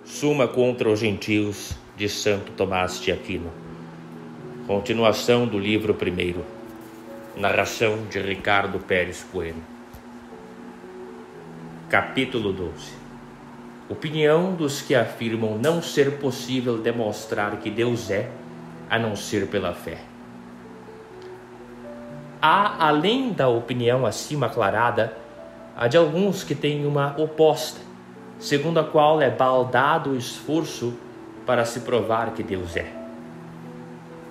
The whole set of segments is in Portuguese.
Suma contra os gentios, de Santo Tomás de Aquino. Continuação do livro 1º. Narração de Ricardo Pérez Bueno. Capítulo 12. Opinião dos que afirmam não ser possível demonstrar que Deus é, a não ser pela fé. Há, além da opinião acima aclarada, a de alguns que têm uma oposta, segundo a qual é baldado o esforço para se provar que Deus é.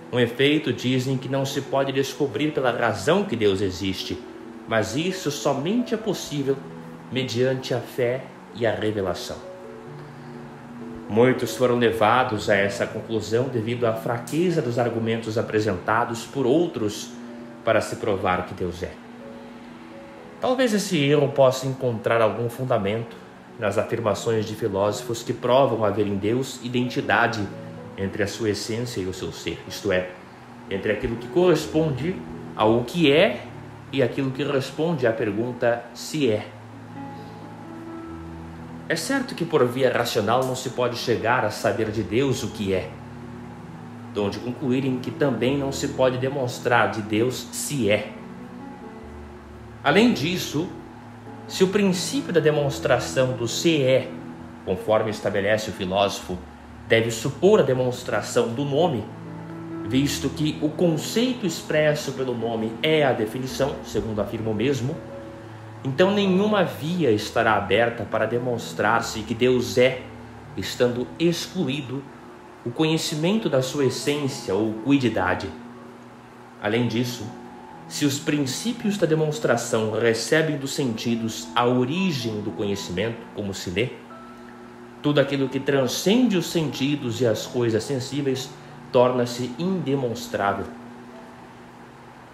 Com efeito, dizem que não se pode descobrir pela razão que Deus existe, mas isso somente é possível mediante a fé e a revelação. Muitos foram levados a essa conclusão devido à fraqueza dos argumentos apresentados por outros para se provar que Deus é. Talvez esse erro possa encontrar algum fundamento nas afirmações de filósofos que provam haver em Deus identidade entre a sua essência e o seu ser, isto é, entre aquilo que corresponde ao que é e aquilo que responde à pergunta se é. É certo que por via racional não se pode chegar a saber de Deus o que é, de onde concluírem que também não se pode demonstrar de Deus se é. Além disso, se o princípio da demonstração do se é, conforme estabelece o filósofo, deve supor a demonstração do nome, visto que o conceito expresso pelo nome é a definição, segundo afirma o mesmo, então nenhuma via estará aberta para demonstrar-se que Deus é, estando excluído o conhecimento da sua essência ou quididade. Além disso, se os princípios da demonstração recebem dos sentidos a origem do conhecimento, como se lê, tudo aquilo que transcende os sentidos e as coisas sensíveis torna-se indemonstrável.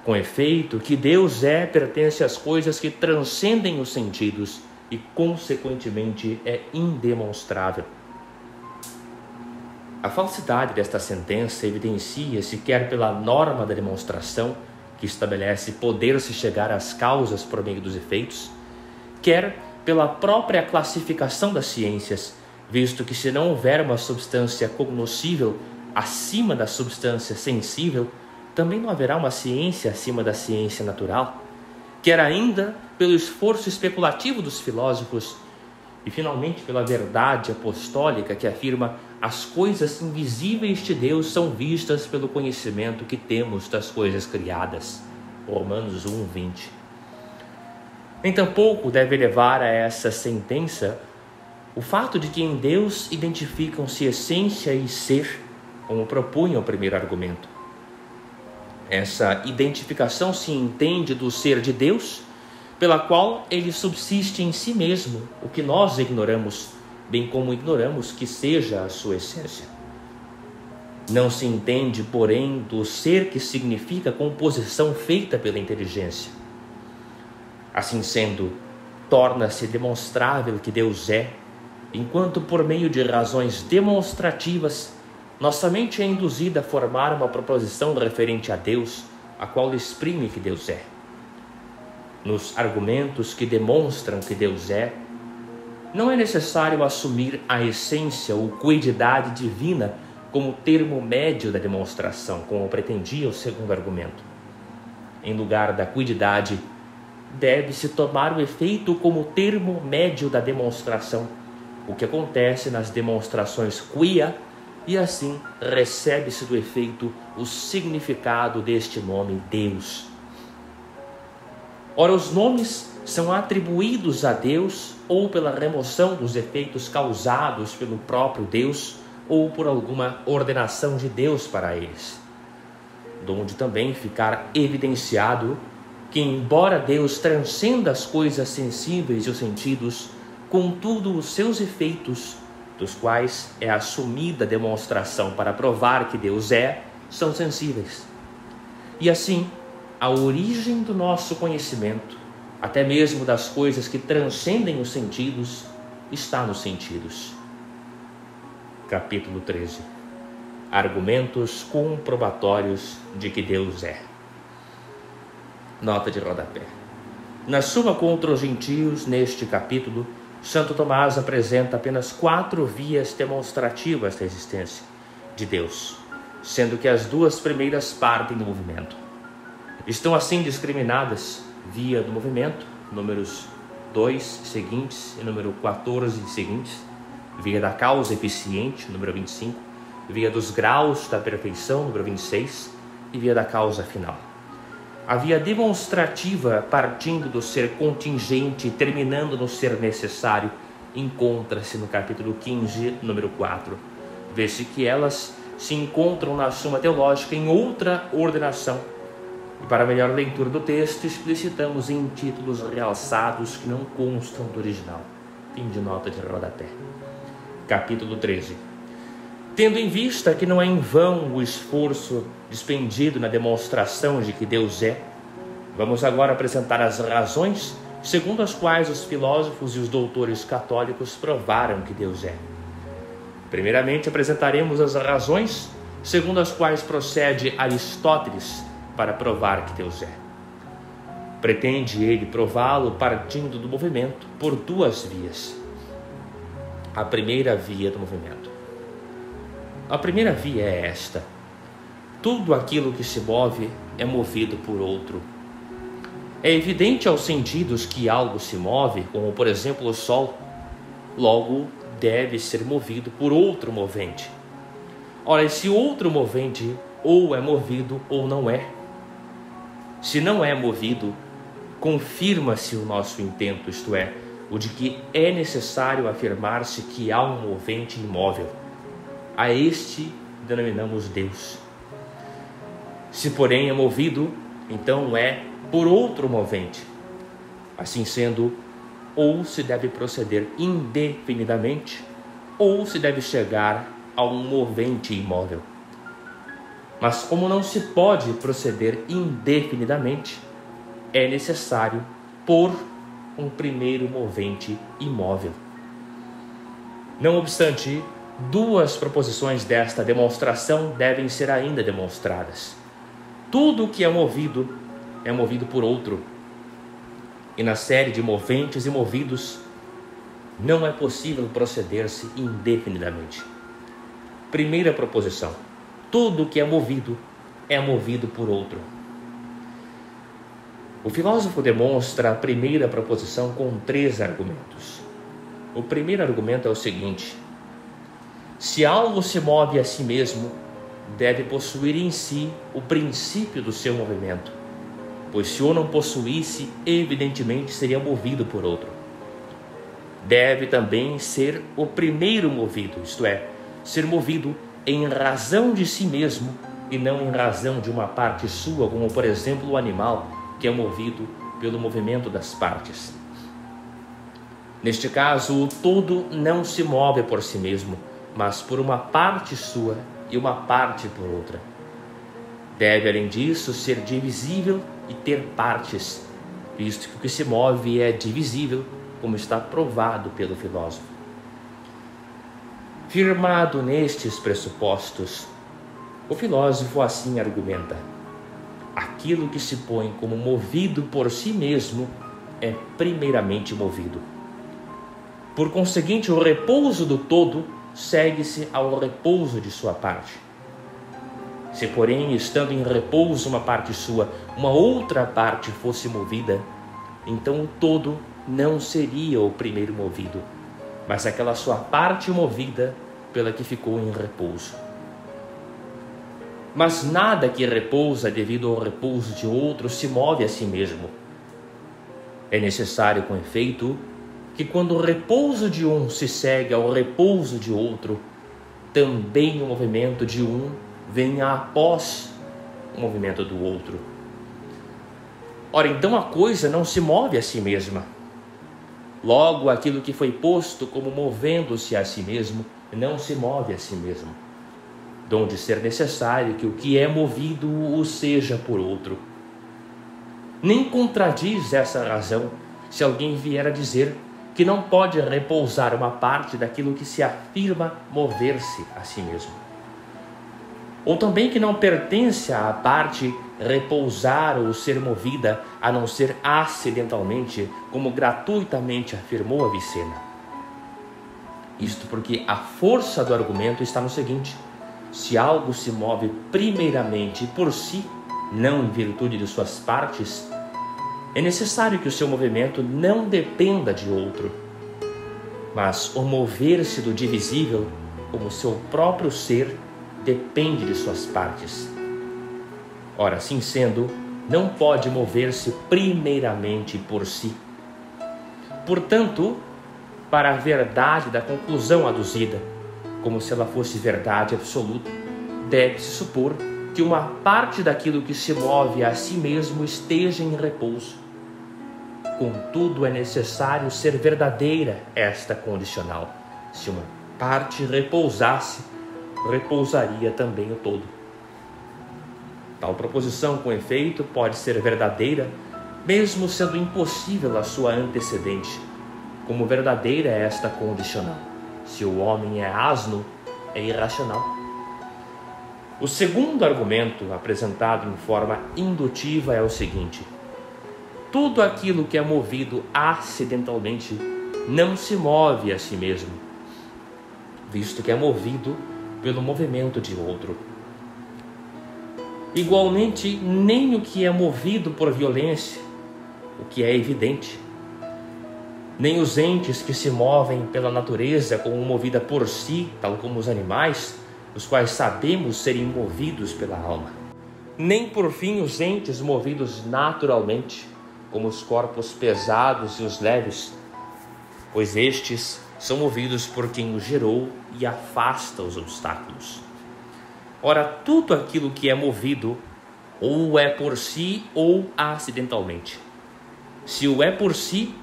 Com efeito, que Deus é pertence às coisas que transcendem os sentidos e, consequentemente, é indemonstrável. A falsidade desta sentença evidencia-se quer pela norma da demonstração, que estabelece poder-se chegar às causas por meio dos efeitos, quer pela própria classificação das ciências, visto que se não houver uma substância cognoscível acima da substância sensível, também não haverá uma ciência acima da ciência natural, quer ainda pelo esforço especulativo dos filósofos, e finalmente pela verdade apostólica que afirma as coisas invisíveis de Deus são vistas pelo conhecimento que temos das coisas criadas. Romanos 1:20. Nem tampouco deve levar a essa sentença o fato de que em Deus identificam-se essência e ser, como propunha o primeiro argumento. Essa identificação se entende do ser de Deus, pela qual ele subsiste em si mesmo, o que nós ignoramos, bem como ignoramos que seja a sua essência. Não se entende, porém, do ser que significa composição feita pela inteligência. Assim sendo, torna-se demonstrável que Deus é, enquanto por meio de razões demonstrativas, nossa mente é induzida a formar uma proposição referente a Deus, a qual exprime que Deus é. Nos argumentos que demonstram que Deus é, não é necessário assumir a essência ou quididade divina como termo médio da demonstração, como pretendia o segundo argumento. Em lugar da quididade, deve-se tomar o efeito como termo médio da demonstração, o que acontece nas demonstrações quia, e assim recebe-se do efeito o significado deste nome Deus. Ora, os nomes são atribuídos a Deus ou pela remoção dos efeitos causados pelo próprio Deus ou por alguma ordenação de Deus para eles, donde também ficar evidenciado que, embora Deus transcenda as coisas sensíveis e os sentidos, contudo os seus efeitos, dos quais é assumida a demonstração para provar que Deus é, são sensíveis. E assim, a origem do nosso conhecimento, até mesmo das coisas que transcendem os sentidos, está nos sentidos. Capítulo 13. Argumentos comprobatórios de que Deus é. Nota de rodapé. Na Suma contra os Gentios, neste capítulo, Santo Tomás apresenta apenas 4 vias demonstrativas da existência de Deus, sendo que as 2 primeiras partem do movimento. Estão assim discriminadas: via do movimento, números 2 seguintes e número 14 seguintes, via da causa eficiente, número 25, via dos graus da perfeição, número 26, e via da causa final. A via demonstrativa, partindo do ser contingente e terminando no ser necessário, encontra-se no capítulo 15, número 4. Vê-se que elas se encontram na Suma Teológica em outra ordenação. E para melhor leitura do texto, explicitamos em títulos realçados que não constam do original. Fim de nota de rodapé. Capítulo 13. Tendo em vista que não é em vão o esforço despendido na demonstração de que Deus é, vamos agora apresentar as razões segundo as quais os filósofos e os doutores católicos provaram que Deus é. Primeiramente, apresentaremos as razões segundo as quais procede Aristóteles para provar que Deus é. Pretende ele prová-lo partindo do movimento por 2 vias. A primeira via do movimento. A primeira via é esta: tudo aquilo que se move é movido por outro. É evidente aos sentidos que algo se move, como por exemplo o Sol, logo deve ser movido por outro movente. Ora, esse outro movente ou é movido ou não é. Se não é movido, confirma-se o nosso intento, isto é, o de que é necessário afirmar-se que há um movente imóvel. A este denominamos Deus. Se, porém, é movido, então é por outro movente. Assim sendo, ou se deve proceder indefinidamente, ou se deve chegar a um movente imóvel. Mas como não se pode proceder indefinidamente, é necessário pôr um primeiro movente imóvel. Não obstante, 2 proposições desta demonstração devem ser ainda demonstradas. Tudo o que é movido por outro. E na série de moventes e movidos, não é possível proceder-se indefinidamente. Primeira proposição: tudo o que é movido por outro. O filósofo demonstra a primeira proposição com 3 argumentos. O primeiro argumento é o seguinte: se algo se move a si mesmo, deve possuir em si o princípio do seu movimento, pois se o não possuísse, evidentemente seria movido por outro. Deve também ser o primeiro movido, isto é, ser movido em razão de si mesmo e não em razão de uma parte sua, como por exemplo o animal, que é movido pelo movimento das partes. Neste caso, o todo não se move por si mesmo, mas por uma parte sua e uma parte por outra. Deve, além disso, ser divisível e ter partes, visto que o que se move é divisível, como está provado pelo filósofo. Firmado nestes pressupostos, o filósofo assim argumenta: aquilo que se põe como movido por si mesmo é primeiramente movido. Por conseguinte, o repouso do todo segue-se ao repouso de sua parte. Se, porém, estando em repouso uma parte sua, uma outra parte fosse movida, então o todo não seria o primeiro movido, mas aquela sua parte movida pela que ficou em repouso. Mas nada que repousa devido ao repouso de outro se move a si mesmo. É necessário, com efeito, que quando o repouso de um se segue ao repouso de outro, também o movimento de um venha após o movimento do outro. Ora, então a coisa não se move a si mesma. Logo, aquilo que foi posto como movendo-se a si mesmo, não se move a si mesmo, donde ser necessário que o que é movido o seja por outro. Nem contradiz essa razão se alguém vier a dizer que não pode repousar uma parte daquilo que se afirma mover-se a si mesmo. Ou também que não pertence à parte repousar ou ser movida, a não ser acidentalmente, como gratuitamente afirmou Avicena. Isto porque a força do argumento está no seguinte: se algo se move primeiramente por si, não em virtude de suas partes, é necessário que o seu movimento não dependa de outro, mas o mover-se do divisível, como seu próprio ser, depende de suas partes. Ora, assim sendo, não pode mover-se primeiramente por si. Portanto, para a verdade da conclusão aduzida, como se ela fosse verdade absoluta, deve-se supor que uma parte daquilo que se move a si mesmo esteja em repouso. Contudo, é necessário ser verdadeira esta condicional. Se uma parte repousasse, repousaria também o todo. Tal proposição, com efeito, pode ser verdadeira, mesmo sendo impossível a sua antecedente. Como verdadeira é esta condicional: se o homem é asno, é irracional. O segundo argumento, apresentado em forma indutiva, é o seguinte: tudo aquilo que é movido acidentalmente não se move a si mesmo, visto que é movido pelo movimento de outro. Igualmente, nem o que é movido por violência, o que é evidente, nem os entes que se movem pela natureza como movida por si, tal como os animais, os quais sabemos serem movidos pela alma, nem por fim os entes movidos naturalmente, como os corpos pesados e os leves, pois estes são movidos por quem os gerou e afasta os obstáculos. Ora, tudo aquilo que é movido ou é por si ou acidentalmente. Se o é por si,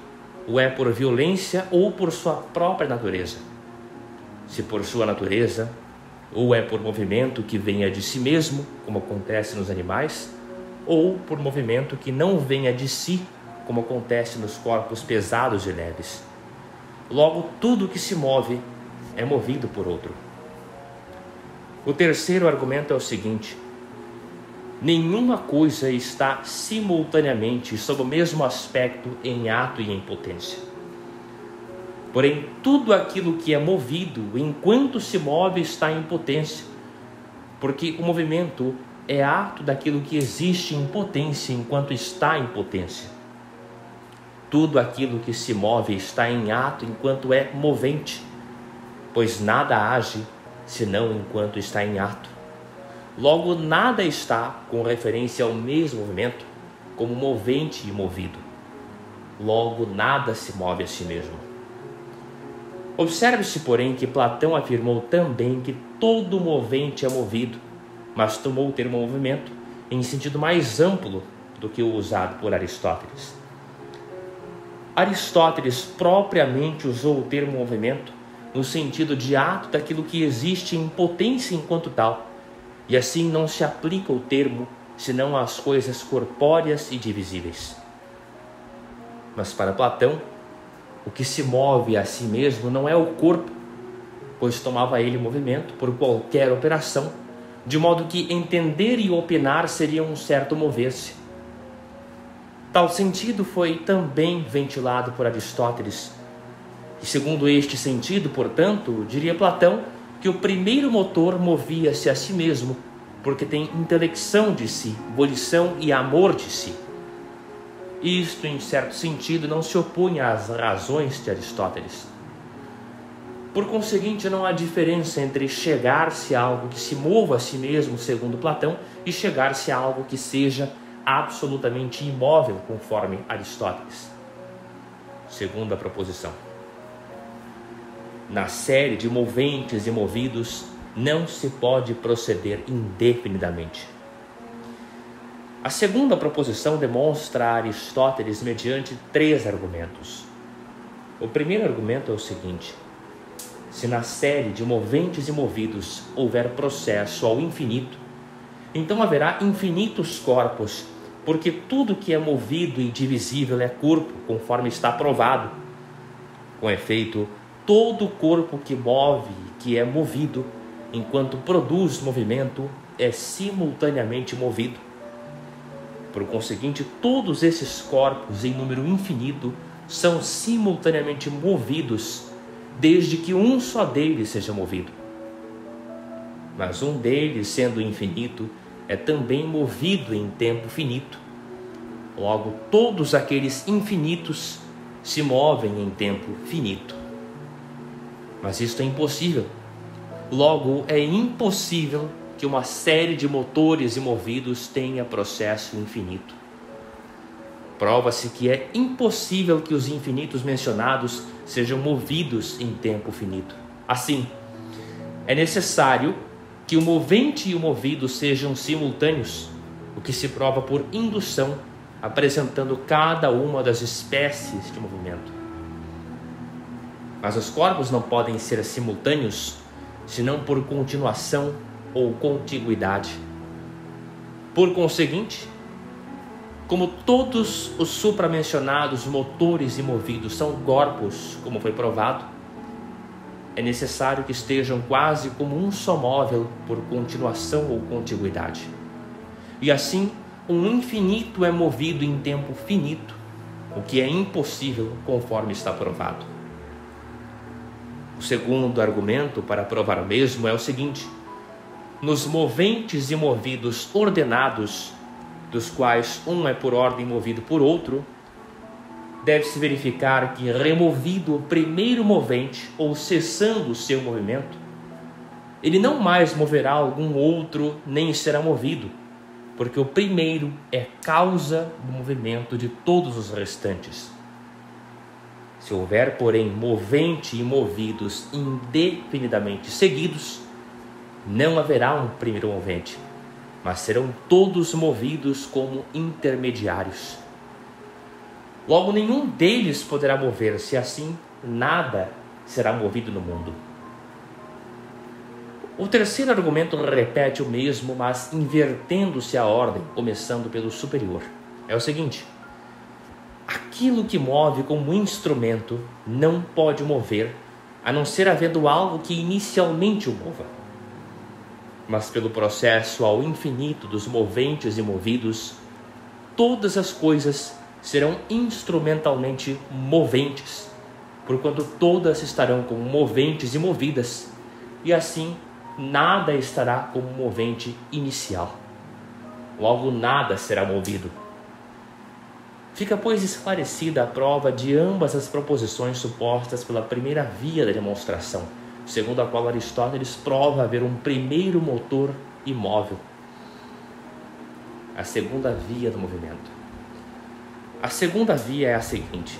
ou é por violência ou por sua própria natureza. Se por sua natureza, ou é por movimento que venha de si mesmo, como acontece nos animais, ou por movimento que não venha de si, como acontece nos corpos pesados e leves. Logo, tudo que se move é movido por outro. O terceiro argumento é o seguinte: nenhuma coisa está simultaneamente sob o mesmo aspecto em ato e em potência. Porém, tudo aquilo que é movido, enquanto se move, está em potência, porque o movimento é ato daquilo que existe em potência enquanto está em potência. Tudo aquilo que se move está em ato enquanto é movente, pois nada age senão enquanto está em ato. Logo, nada está com referência ao mesmo movimento como movente e movido. Logo, nada se move a si mesmo. Observe-se, porém, que Platão afirmou também que todo movente é movido, mas tomou o termo movimento em sentido mais amplo do que o usado por Aristóteles. Aristóteles propriamente usou o termo movimento no sentido de ato daquilo que existe em potência enquanto tal, e assim não se aplica o termo senão às coisas corpóreas e divisíveis. Mas para Platão, o que se move a si mesmo não é o corpo, pois tomava ele movimento por qualquer operação, de modo que entender e opinar seria um certo mover-se. Tal sentido foi também ventilado por Aristóteles, e segundo este sentido, portanto, diria Platão que o primeiro motor movia-se a si mesmo, porque tem intelecção de si, volição e amor de si. Isto, em certo sentido, não se opõe às razões de Aristóteles. Por conseguinte, não há diferença entre chegar-se a algo que se mova a si mesmo, segundo Platão, e chegar-se a algo que seja absolutamente imóvel, conforme Aristóteles. Segunda proposição: na série de moventes e movidos, não se pode proceder indefinidamente. A segunda proposição demonstra a Aristóteles mediante 3 argumentos. O primeiro argumento é o seguinte: se na série de moventes e movidos houver processo ao infinito, então haverá infinitos corpos, porque tudo que é movido e divisível é corpo, conforme está provado. Com efeito, todo corpo que move e que é movido, enquanto produz movimento, é simultaneamente movido. Por conseguinte, todos esses corpos em número infinito são simultaneamente movidos, desde que um só deles seja movido. Mas um deles, sendo infinito, é também movido em tempo finito. Logo, todos aqueles infinitos se movem em tempo finito. Mas isto é impossível. Logo, é impossível que uma série de motores e movidos tenha processo infinito. Prova-se que é impossível que os infinitos mencionados sejam movidos em tempo finito. Assim, é necessário que o movente e o movido sejam simultâneos, o que se prova por indução, apresentando cada uma das espécies de movimento. Mas os corpos não podem ser simultâneos, senão por continuação ou contiguidade. Por conseguinte, como todos os supramencionados motores e movidos são corpos, como foi provado, é necessário que estejam quase como um só móvel por continuação ou contiguidade. E assim, um infinito é movido em tempo finito, o que é impossível conforme está provado. O segundo argumento para provar o mesmo é o seguinte: nos moventes e movidos ordenados, dos quais um é por ordem movido por outro, deve-se verificar que, removido o primeiro movente ou cessando o seu movimento, ele não mais moverá algum outro nem será movido, porque o primeiro é causa do movimento de todos os restantes. Se houver, porém, movente e movidos indefinidamente seguidos, não haverá um primeiro movente, mas serão todos movidos como intermediários. Logo, nenhum deles poderá mover-se, assim nada será movido no mundo. O terceiro argumento repete o mesmo, mas invertendo-se a ordem, começando pelo superior. É o seguinte: aquilo que move como instrumento não pode mover, a não ser havendo algo que inicialmente o mova. Mas pelo processo ao infinito dos moventes e movidos, todas as coisas serão instrumentalmente moventes, porquanto todas estarão como moventes e movidas, e assim nada estará como movente inicial. Logo, nada será movido. Fica, pois, esclarecida a prova de ambas as proposições supostas pela primeira via da demonstração, segundo a qual Aristóteles prova haver um primeiro motor imóvel. A segunda via do movimento. A segunda via é a seguinte: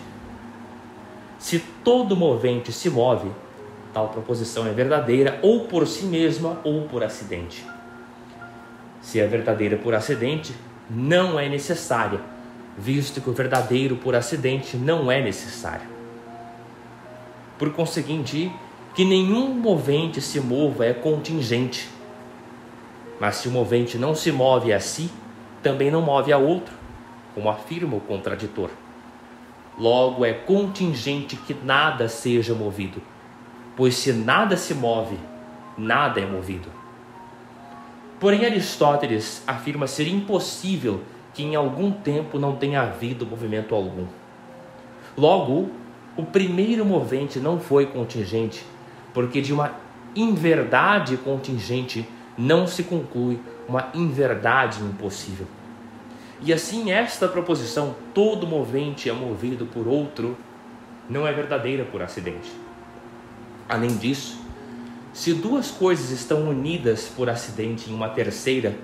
se todo movente se move, tal proposição é verdadeira ou por si mesma ou por acidente. Se é verdadeira por acidente, não é necessária, visto que o verdadeiro por acidente não é necessário. Por conseguinte, que nenhum movente se mova é contingente. Mas se o movente não se move a si, também não move a outro, como afirma o contraditor. Logo, é contingente que nada seja movido, pois se nada se move, nada é movido. Porém, Aristóteles afirma ser impossível que em algum tempo não tenha havido movimento algum. Logo, o primeiro movente não foi contingente, porque de uma inverdade contingente não se conclui uma inverdade impossível. E assim, esta proposição, todo movente é movido por outro, não é verdadeira por acidente. Além disso, se duas coisas estão unidas por acidente em uma terceira,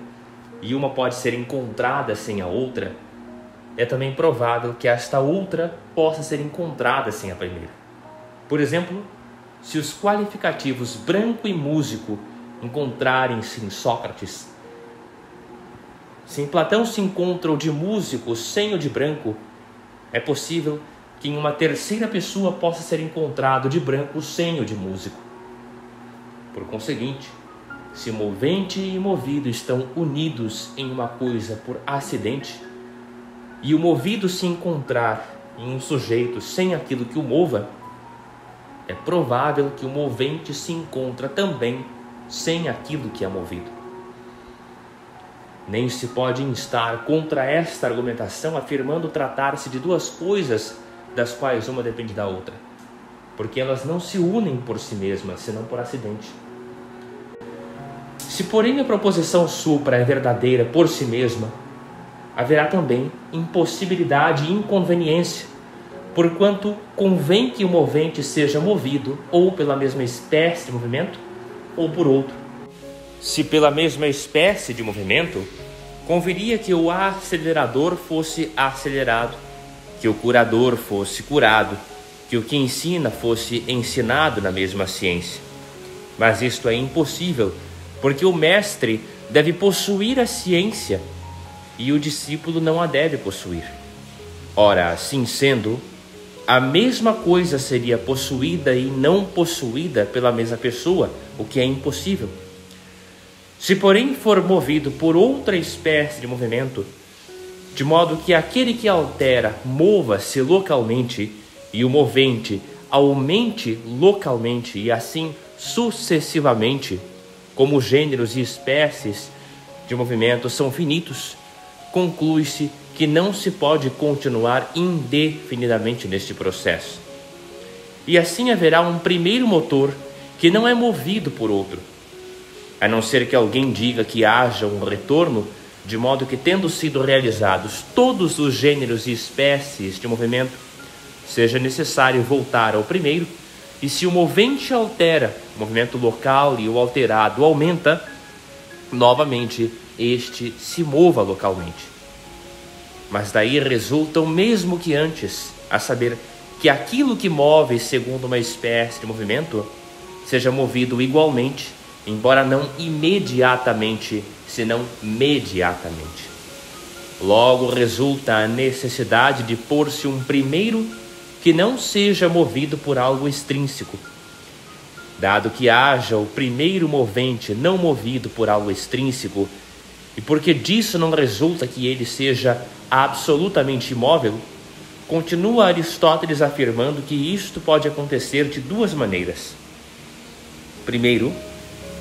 e uma pode ser encontrada sem a outra, é também provável que esta outra possa ser encontrada sem a primeira. Por exemplo, se os qualificativos branco e músico encontrarem-se em Sócrates, se em Platão se encontra o de músico sem o de branco, é possível que em uma terceira pessoa possa ser encontrado de branco sem o de músico. Por conseguinte, se movente e movido estão unidos em uma coisa por acidente, e o movido se encontrar em um sujeito sem aquilo que o mova, é provável que o movente se encontra também sem aquilo que é movido. Nem se pode instar contra esta argumentação afirmando tratar-se de duas coisas das quais uma depende da outra. porque elas não se unem por si mesmas, senão por acidente. Se, porém, a proposição supra é verdadeira por si mesma, haverá também impossibilidade e inconveniência, porquanto convém que o movente seja movido ou pela mesma espécie de movimento ou por outro. Se pela mesma espécie de movimento, conviria que o acelerador fosse acelerado, que o curador fosse curado, que o que ensina fosse ensinado na mesma ciência. Mas isto é impossível, porque o mestre deve possuir a ciência e o discípulo não a deve possuir. Ora, assim sendo, a mesma coisa seria possuída e não possuída pela mesma pessoa, o que é impossível. Se, porém, for movido por outra espécie de movimento, de modo que aquele que altera mova-se localmente e o movente aumente localmente e assim sucessivamente, como gêneros e espécies de movimento são finitos, conclui-se que não se pode continuar indefinidamente neste processo. E assim haverá um primeiro motor que não é movido por outro, a não ser que alguém diga que haja um retorno, de modo que, tendo sido realizados todos os gêneros e espécies de movimento, seja necessário voltar ao primeiro, e se o movente altera, o movimento local e o alterado aumenta, novamente este se mova localmente. Mas daí resulta o mesmo que antes, a saber, que aquilo que move segundo uma espécie de movimento seja movido igualmente, embora não imediatamente, senão mediatamente. Logo resulta a necessidade de pôr-se um primeiro que não seja movido por algo extrínseco. Dado que haja o primeiro movente não movido por algo extrínseco, e porque disso não resulta que ele seja absolutamente imóvel, continua Aristóteles afirmando que isto pode acontecer de duas maneiras. Primeiro,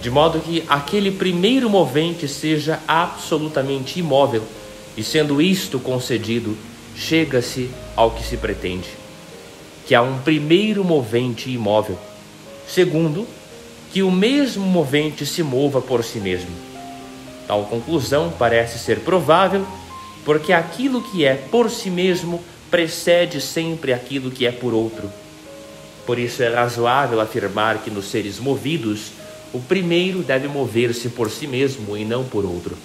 de modo que aquele primeiro movente seja absolutamente imóvel, e sendo isto concedido, chega-se ao que se pretende, que há um primeiro movente imóvel. Segundo, que o mesmo movente se mova por si mesmo. Tal conclusão parece ser provável, porque aquilo que é por si mesmo precede sempre aquilo que é por outro. Por isso é razoável afirmar que nos seres movidos, o primeiro deve mover-se por si mesmo e não por outro.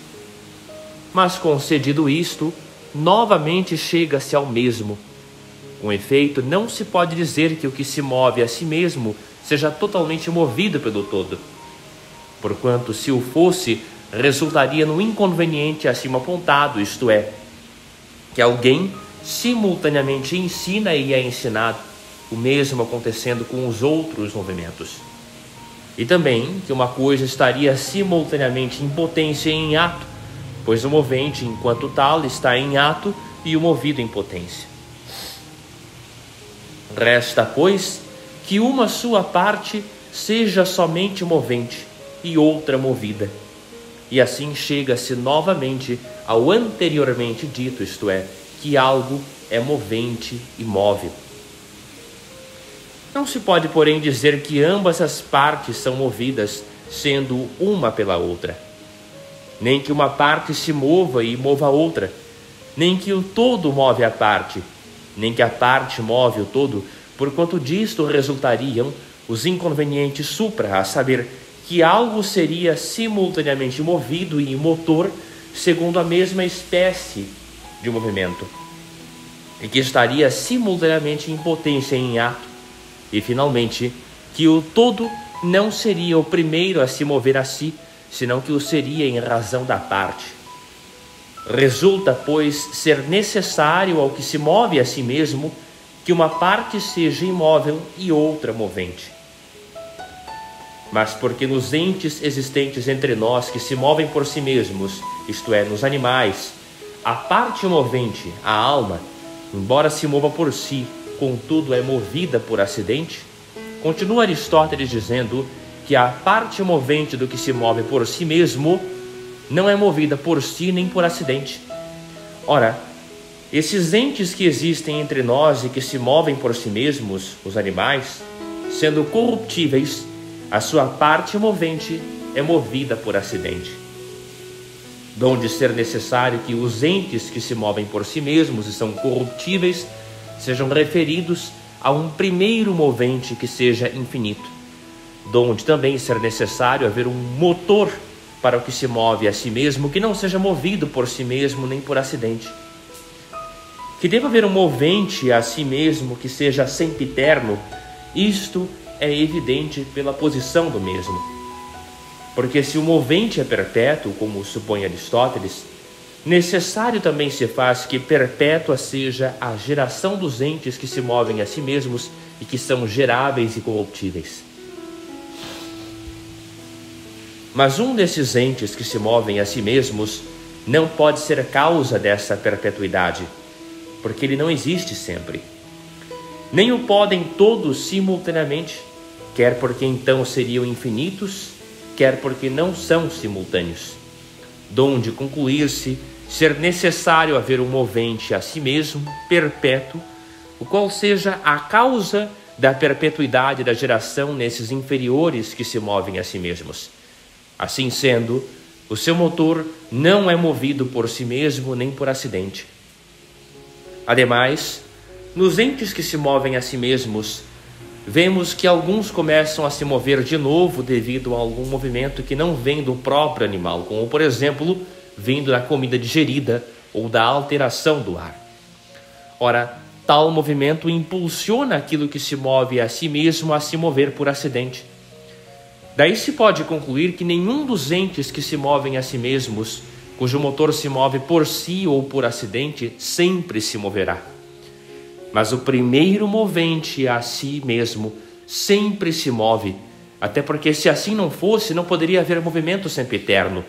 Mas concedido isto, novamente chega-se ao mesmo. Com efeito, não se pode dizer que o que se move a si mesmo seja totalmente movido pelo todo. Porquanto, se o fosse, resultaria no inconveniente acima apontado, isto é, que alguém simultaneamente ensina e é ensinado, o mesmo acontecendo com os outros movimentos. E também que uma coisa estaria simultaneamente em potência e em ato, pois o movente, enquanto tal, está em ato e o movido em potência. Resta, pois, que uma sua parte seja somente movente e outra movida. E assim chega-se novamente ao anteriormente dito, isto é, que algo é movente e móvel. Não se pode, porém, dizer que ambas as partes são movidas, sendo uma pela outra. Nem que uma parte se mova e mova a outra, nem que o todo move a parte, nem que a parte move o todo, porquanto disto resultariam os inconvenientes supra, a saber, que algo seria simultaneamente movido e motor segundo a mesma espécie de movimento, e que estaria simultaneamente em potência e em ato, e finalmente que o todo não seria o primeiro a se mover a si, senão que o seria em razão da parte. Resulta, pois, ser necessário ao que se move a si mesmo que uma parte seja imóvel e outra movente. Mas porque nos entes existentes entre nós que se movem por si mesmos, isto é, nos animais, a parte movente, a alma, embora se mova por si, contudo é movida por acidente, continua Aristóteles dizendo que a parte movente do que se move por si mesmo não é movida por si nem por acidente. Ora, Esses entes que existem entre nós e que se movem por si mesmos, os animais, sendo corruptíveis, a sua parte movente é movida por acidente. Donde ser necessário que os entes que se movem por si mesmos e são corruptíveis sejam referidos a um primeiro movente que seja infinito, donde também ser necessário haver um motor para o que se move a si mesmo, que não seja movido por si mesmo nem por acidente. Que deva haver um movente a si mesmo que seja sempiterno, isto é evidente pela posição do mesmo. Porque se o movente é perpétuo, como supõe Aristóteles, necessário também se faz que perpétua seja a geração dos entes que se movem a si mesmos e que são geráveis e corruptíveis. Mas um desses entes que se movem a si mesmos não pode ser causa dessa perpetuidade, porque ele não existe sempre. Nem o podem todos simultaneamente, quer porque então seriam infinitos, quer porque não são simultâneos, donde concluir-se ser necessário haver um movente a si mesmo, perpétuo, o qual seja a causa da perpetuidade da geração nesses inferiores que se movem a si mesmos. Assim sendo, o seu motor não é movido por si mesmo nem por acidente. Ademais, nos entes que se movem a si mesmos, vemos que alguns começam a se mover de novo devido a algum movimento que não vem do próprio animal, como, por exemplo, vindo da comida digerida ou da alteração do ar. Ora, tal movimento impulsiona aquilo que se move a si mesmo a se mover por acidente. Daí se pode concluir que nenhum dos entes que se movem a si mesmos, cujo motor se move por si ou por acidente, sempre se moverá. Mas o primeiro movente a si mesmo sempre se move, até porque se assim não fosse, não poderia haver movimento sempiterno,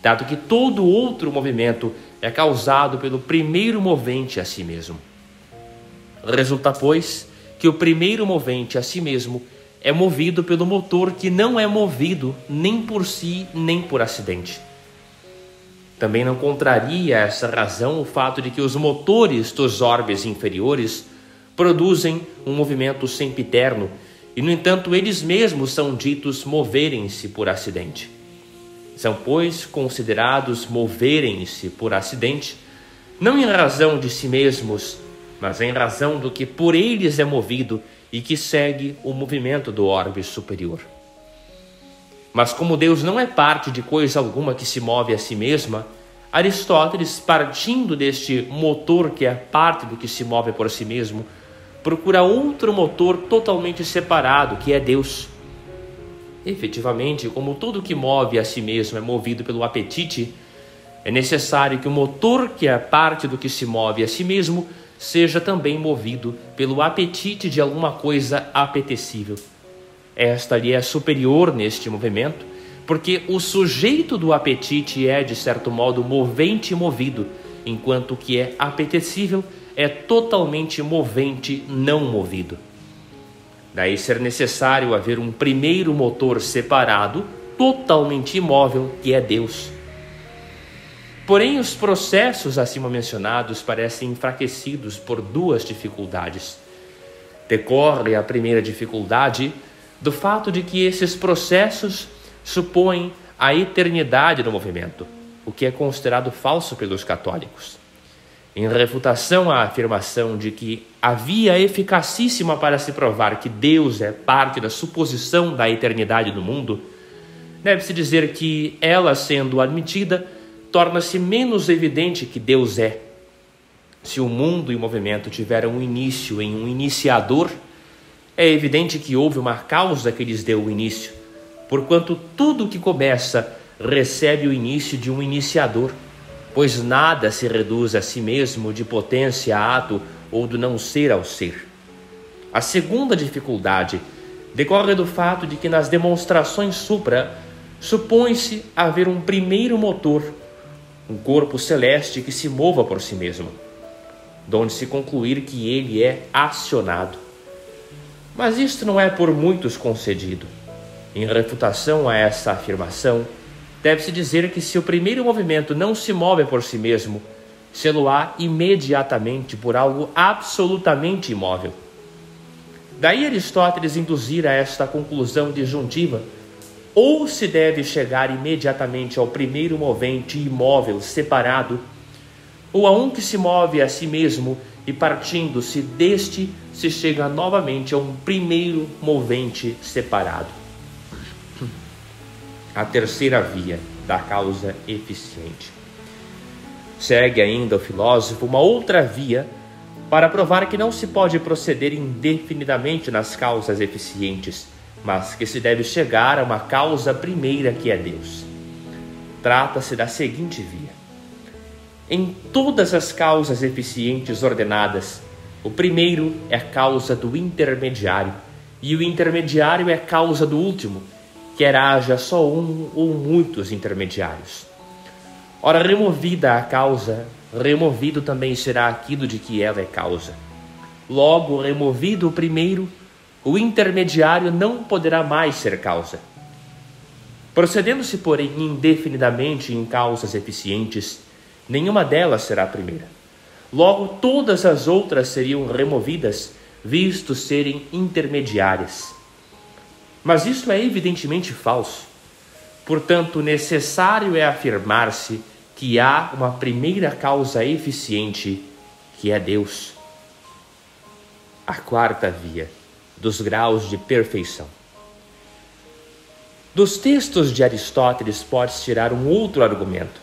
dado que todo outro movimento é causado pelo primeiro movente a si mesmo. Resulta, pois, que o primeiro movente a si mesmo é movido pelo motor que não é movido nem por si nem por acidente. Também não contraria essa razão o fato de que os motores dos orbes inferiores produzem um movimento sempiterno e, no entanto, eles mesmos são ditos moverem-se por acidente. São, pois, considerados moverem-se por acidente, não em razão de si mesmos, mas em razão do que por eles é movido e que segue o movimento do orbe superior. Mas como Deus não é parte de coisa alguma que se move a si mesma, Aristóteles, partindo deste motor que é parte do que se move por si mesmo, procura outro motor totalmente separado, que é Deus. Efetivamente, como tudo que move a si mesmo é movido pelo apetite, é necessário que o motor que é parte do que se move a si mesmo seja também movido pelo apetite de alguma coisa apetecível. Esta lhe é superior neste movimento, porque o sujeito do apetite é, de certo modo, movente e movido, enquanto o que é apetecível é totalmente movente, não movido. Daí ser necessário haver um primeiro motor separado, totalmente imóvel, que é Deus. Porém, os processos acima mencionados parecem enfraquecidos por duas dificuldades. Decorre a primeira dificuldade do fato de que esses processos supõem a eternidade do movimento, o que é considerado falso pelos católicos. Em refutação à afirmação de que a via eficacíssima para se provar que Deus é parte da suposição da eternidade do mundo, deve-se dizer que ela, sendo admitida, torna-se menos evidente que Deus é. Se o mundo e o movimento tiveram um início em um iniciador, é evidente que houve uma causa que lhes deu o início, porquanto tudo que começa recebe o início de um iniciador, pois nada se reduz a si mesmo de potência a ato ou do não ser ao ser. A segunda dificuldade decorre do fato de que nas demonstrações supra supõe-se haver um primeiro motor, um corpo celeste que se mova por si mesmo, donde se concluir que ele é acionado. Mas isto não é por muitos concedido. Em refutação a essa afirmação, deve-se dizer que se o primeiro movimento não se move por si mesmo, sê-lo-á imediatamente por algo absolutamente imóvel. Daí Aristóteles induzir a esta conclusão disjuntiva: ou se deve chegar imediatamente ao primeiro movente imóvel separado, ou a um que se move a si mesmo, e partindo-se deste, se chega novamente a um primeiro movente separado. A terceira via da causa eficiente. Segue ainda o filósofo uma outra via para provar que não se pode proceder indefinidamente nas causas eficientes, mas que se deve chegar a uma causa primeira, que é Deus. Trata-se da seguinte via: em todas as causas eficientes ordenadas, o primeiro é a causa do intermediário, e o intermediário é a causa do último, quer haja só um ou muitos intermediários. Ora, removida a causa, removido também será aquilo de que ela é causa. Logo, removido o primeiro, o intermediário não poderá mais ser causa. Procedendo-se, porém, indefinidamente em causas eficientes, nenhuma delas será a primeira. Logo, todas as outras seriam removidas, visto serem intermediárias. Mas isto é evidentemente falso. Portanto, necessário é afirmar-se que há uma primeira causa eficiente, que é Deus. A quarta via dos graus de perfeição. Dos textos de Aristóteles pode-se tirar um outro argumento.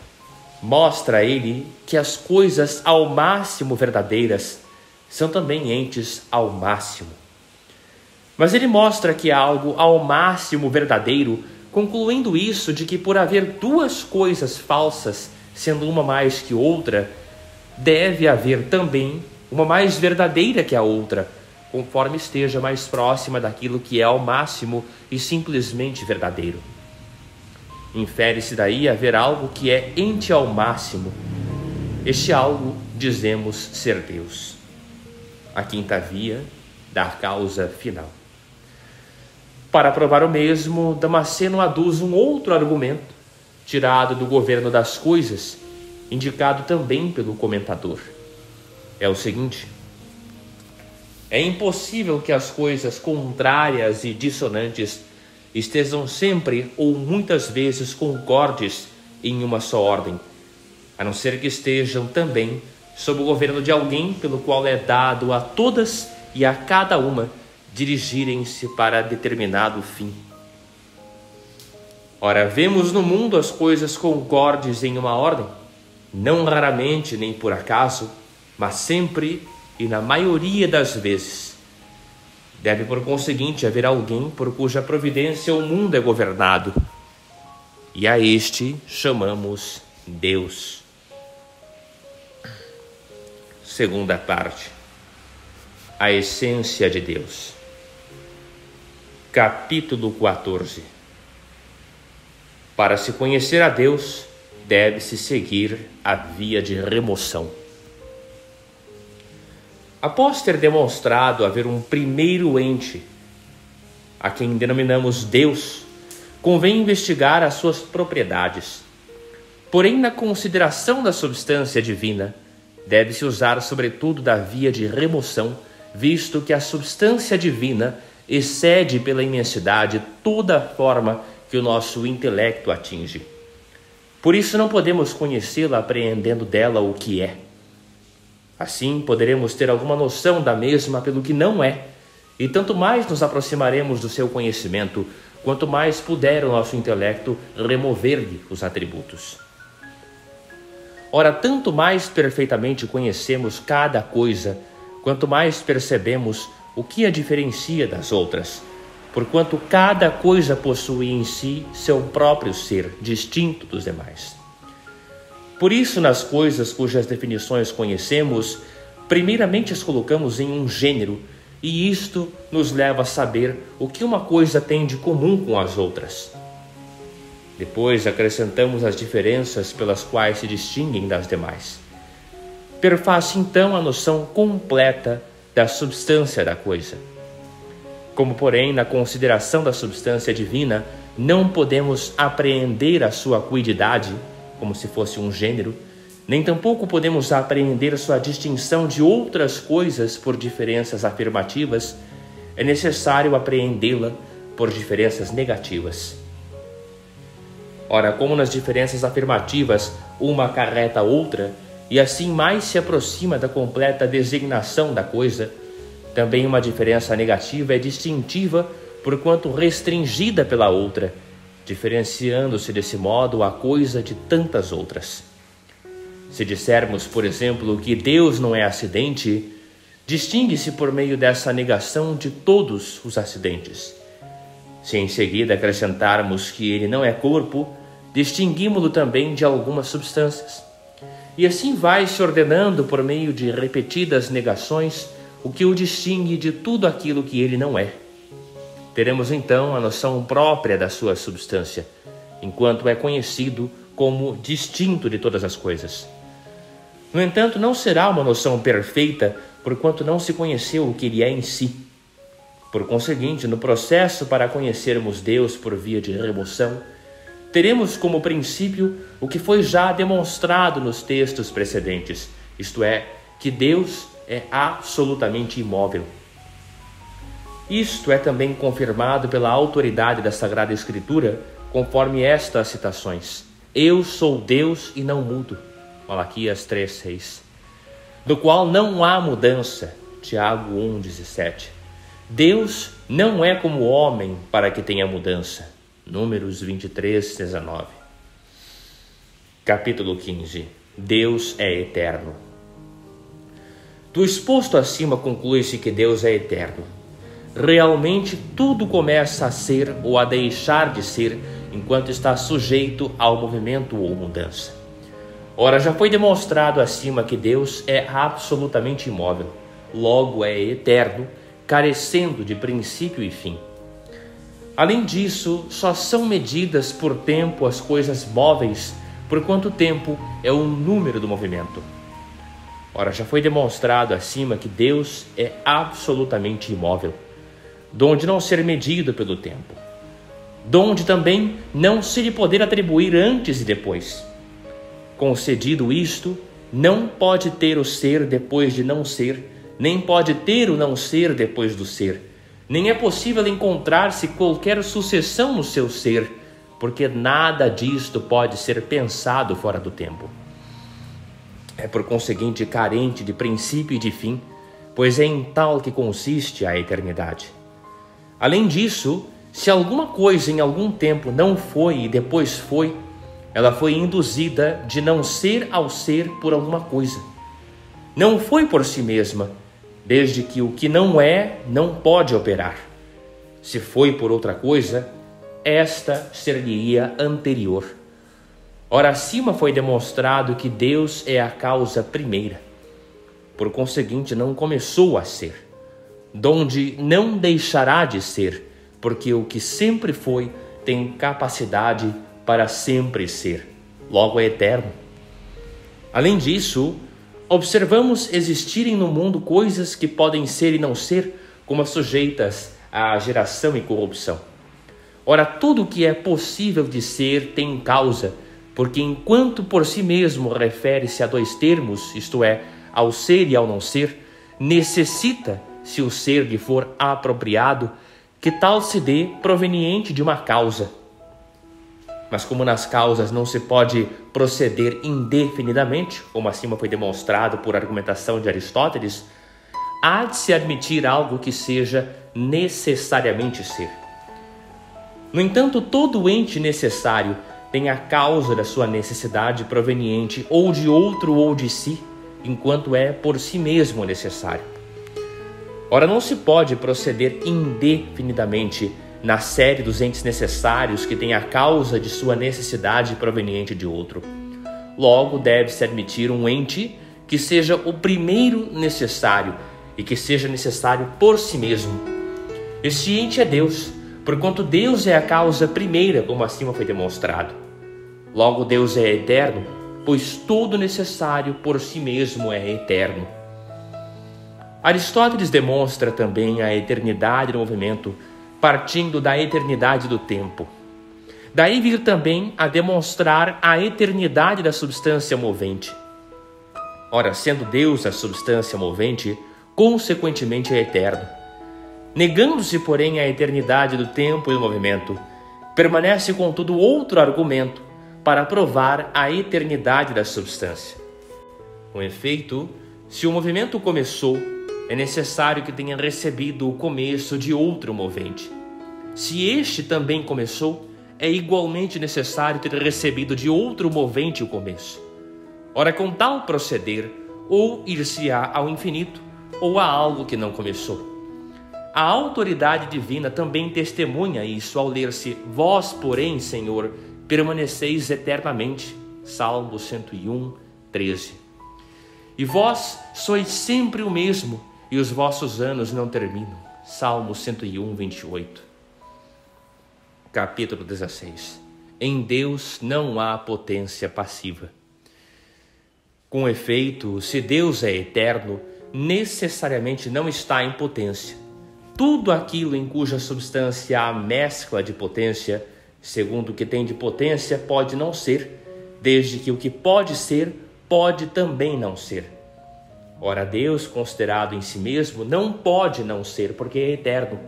Mostra ele que as coisas ao máximo verdadeiras são também entes ao máximo. Mas ele mostra que há algo ao máximo verdadeiro, concluindo isso de que por haver duas coisas falsas, sendo uma mais que outra, deve haver também uma mais verdadeira que a outra, conforme esteja mais próxima daquilo que é ao máximo e simplesmente verdadeiro. Infere-se daí haver algo que é ente ao máximo. Este algo dizemos ser Deus. A quinta via da causa final. Para provar o mesmo, Damasceno aduz um outro argumento, tirado do governo das coisas, indicado também pelo comentador. É o seguinte: é impossível que as coisas contrárias e dissonantes estejam sempre ou muitas vezes concordes em uma só ordem, a não ser que estejam também sob o governo de alguém pelo qual é dado a todas e a cada uma dirigirem-se para determinado fim. Ora, vemos no mundo as coisas concordes em uma ordem, não raramente nem por acaso, mas sempre e na maioria das vezes. Deve, por conseguinte, haver alguém por cuja providência o mundo é governado, e a este chamamos Deus. Segunda parte: a essência de Deus. Capítulo 14. Para se conhecer a Deus, deve-se seguir a via de remoção. Após ter demonstrado haver um primeiro ente, a quem denominamos Deus, convém investigar as suas propriedades. Porém, na consideração da substância divina, deve-se usar sobretudo da via de remoção, visto que a substância divina excede pela imensidade toda a forma que o nosso intelecto atinge. Por isso não podemos conhecê-la apreendendo dela o que é. Assim poderemos ter alguma noção da mesma pelo que não é, e tanto mais nos aproximaremos do seu conhecimento, quanto mais puder o nosso intelecto remover-lhe os atributos. Ora, tanto mais perfeitamente conhecemos cada coisa, quanto mais percebemos o que a diferencia das outras, porquanto cada coisa possui em si seu próprio ser, distinto dos demais. Por isso, nas coisas cujas definições conhecemos, primeiramente as colocamos em um gênero, e isto nos leva a saber o que uma coisa tem de comum com as outras. Depois acrescentamos as diferenças pelas quais se distinguem das demais. Perfaz-se então a noção completa da substância da coisa. Como, porém, na consideração da substância divina, não podemos apreender a sua acuidade, como se fosse um gênero, nem tampouco podemos apreender sua distinção de outras coisas por diferenças afirmativas, é necessário apreendê-la por diferenças negativas. Ora, como nas diferenças afirmativas uma acarreta a outra, e assim mais se aproxima da completa designação da coisa, também uma diferença negativa é distintiva porquanto restringida pela outra, diferenciando-se desse modo a coisa de tantas outras. Se dissermos, por exemplo, que Deus não é acidente, distingue-se por meio dessa negação de todos os acidentes. Se em seguida acrescentarmos que ele não é corpo, distinguimos-lo também de algumas substâncias. E assim vai se ordenando por meio de repetidas negações o que o distingue de tudo aquilo que ele não é. Teremos então a noção própria da sua substância, enquanto é conhecido como distinto de todas as coisas. No entanto, não será uma noção perfeita, porquanto não se conheceu o que ele é em si. Por conseguinte, no processo para conhecermos Deus por via de remoção, teremos como princípio o que foi já demonstrado nos textos precedentes, isto é, que Deus é absolutamente imóvel. Isto é também confirmado pela autoridade da Sagrada Escritura, conforme estas citações. Eu sou Deus e não mudo. Malaquias 3:6. Do qual não há mudança. Tiago 1:17. Deus não é como o homem para que tenha mudança. Números 23:19. Capítulo 15. Deus é eterno. Do exposto acima conclui-se que Deus é eterno. Realmente tudo começa a ser ou a deixar de ser enquanto está sujeito ao movimento ou mudança. Ora, já foi demonstrado acima que Deus é absolutamente imóvel, logo é eterno, carecendo de princípio e fim. Além disso, só são medidas por tempo as coisas móveis, por quanto tempo é o número do movimento. Ora, já foi demonstrado acima que Deus é absolutamente imóvel, donde não ser medido pelo tempo, donde também não se lhe poder atribuir antes e depois. Concedido isto, não pode ter o ser depois de não ser, nem pode ter o não ser depois do ser, nem é possível encontrar-se qualquer sucessão no seu ser, porque nada disto pode ser pensado fora do tempo. É por conseguinte carente de princípio e de fim, pois é em tal que consiste a eternidade. Além disso, se alguma coisa em algum tempo não foi e depois foi, ela foi induzida de não ser ao ser por alguma coisa. Não foi por si mesma, desde que o que não é não pode operar. Se foi por outra coisa, esta ser-lhe-ia anterior. Ora, acima foi demonstrado que Deus é a causa primeira. Por conseguinte, não começou a ser, donde não deixará de ser, porque o que sempre foi tem capacidade para sempre ser, logo é eterno. Além disso, observamos existirem no mundo coisas que podem ser e não ser, como as sujeitas à geração e corrupção. Ora, tudo o que é possível de ser tem causa, porque enquanto por si mesmo refere-se a dois termos, isto é, ao ser e ao não ser, necessita, se o ser lhe for apropriado, que tal se dê proveniente de uma causa. Mas como nas causas não se pode proceder indefinidamente, como acima foi demonstrado por argumentação de Aristóteles, há de se admitir algo que seja necessariamente ser. No entanto, todo ente necessário tem a causa da sua necessidade proveniente ou de outro ou de si, enquanto é por si mesmo necessário. Ora, não se pode proceder indefinidamente na série dos entes necessários que tem a causa de sua necessidade proveniente de outro. Logo, deve-se admitir um ente que seja o primeiro necessário e que seja necessário por si mesmo. Este ente é Deus, porquanto Deus é a causa primeira, como acima foi demonstrado. Logo, Deus é eterno, pois todo necessário por si mesmo é eterno. Aristóteles demonstra também a eternidade do movimento, partindo da eternidade do tempo. Daí vir também a demonstrar a eternidade da substância movente. Ora, sendo Deus a substância movente, consequentemente é eterno. Negando-se, porém, a eternidade do tempo e do movimento, permanece, contudo, outro argumento para provar a eternidade da substância. Com efeito, se o movimento começou, é necessário que tenha recebido o começo de outro movente. Se este também começou, é igualmente necessário ter recebido de outro movente o começo. Ora, com tal proceder, ou ir-se-á ao infinito, ou a algo que não começou. A autoridade divina também testemunha isso ao ler-se: vós, porém, Senhor, permaneceis eternamente. Salmo 101, 13. E vós sois sempre o mesmo, e os vossos anos não terminam. Salmo 101, 28. Capítulo 16. Em Deus não há potência passiva. Com efeito, se Deus é eterno, necessariamente não está em potência. Tudo aquilo em cuja substância há mescla de potência, segundo o que tem de potência, pode não ser, desde que o que pode ser, pode também não ser. Ora, Deus, considerado em si mesmo, não pode não ser, porque é eterno.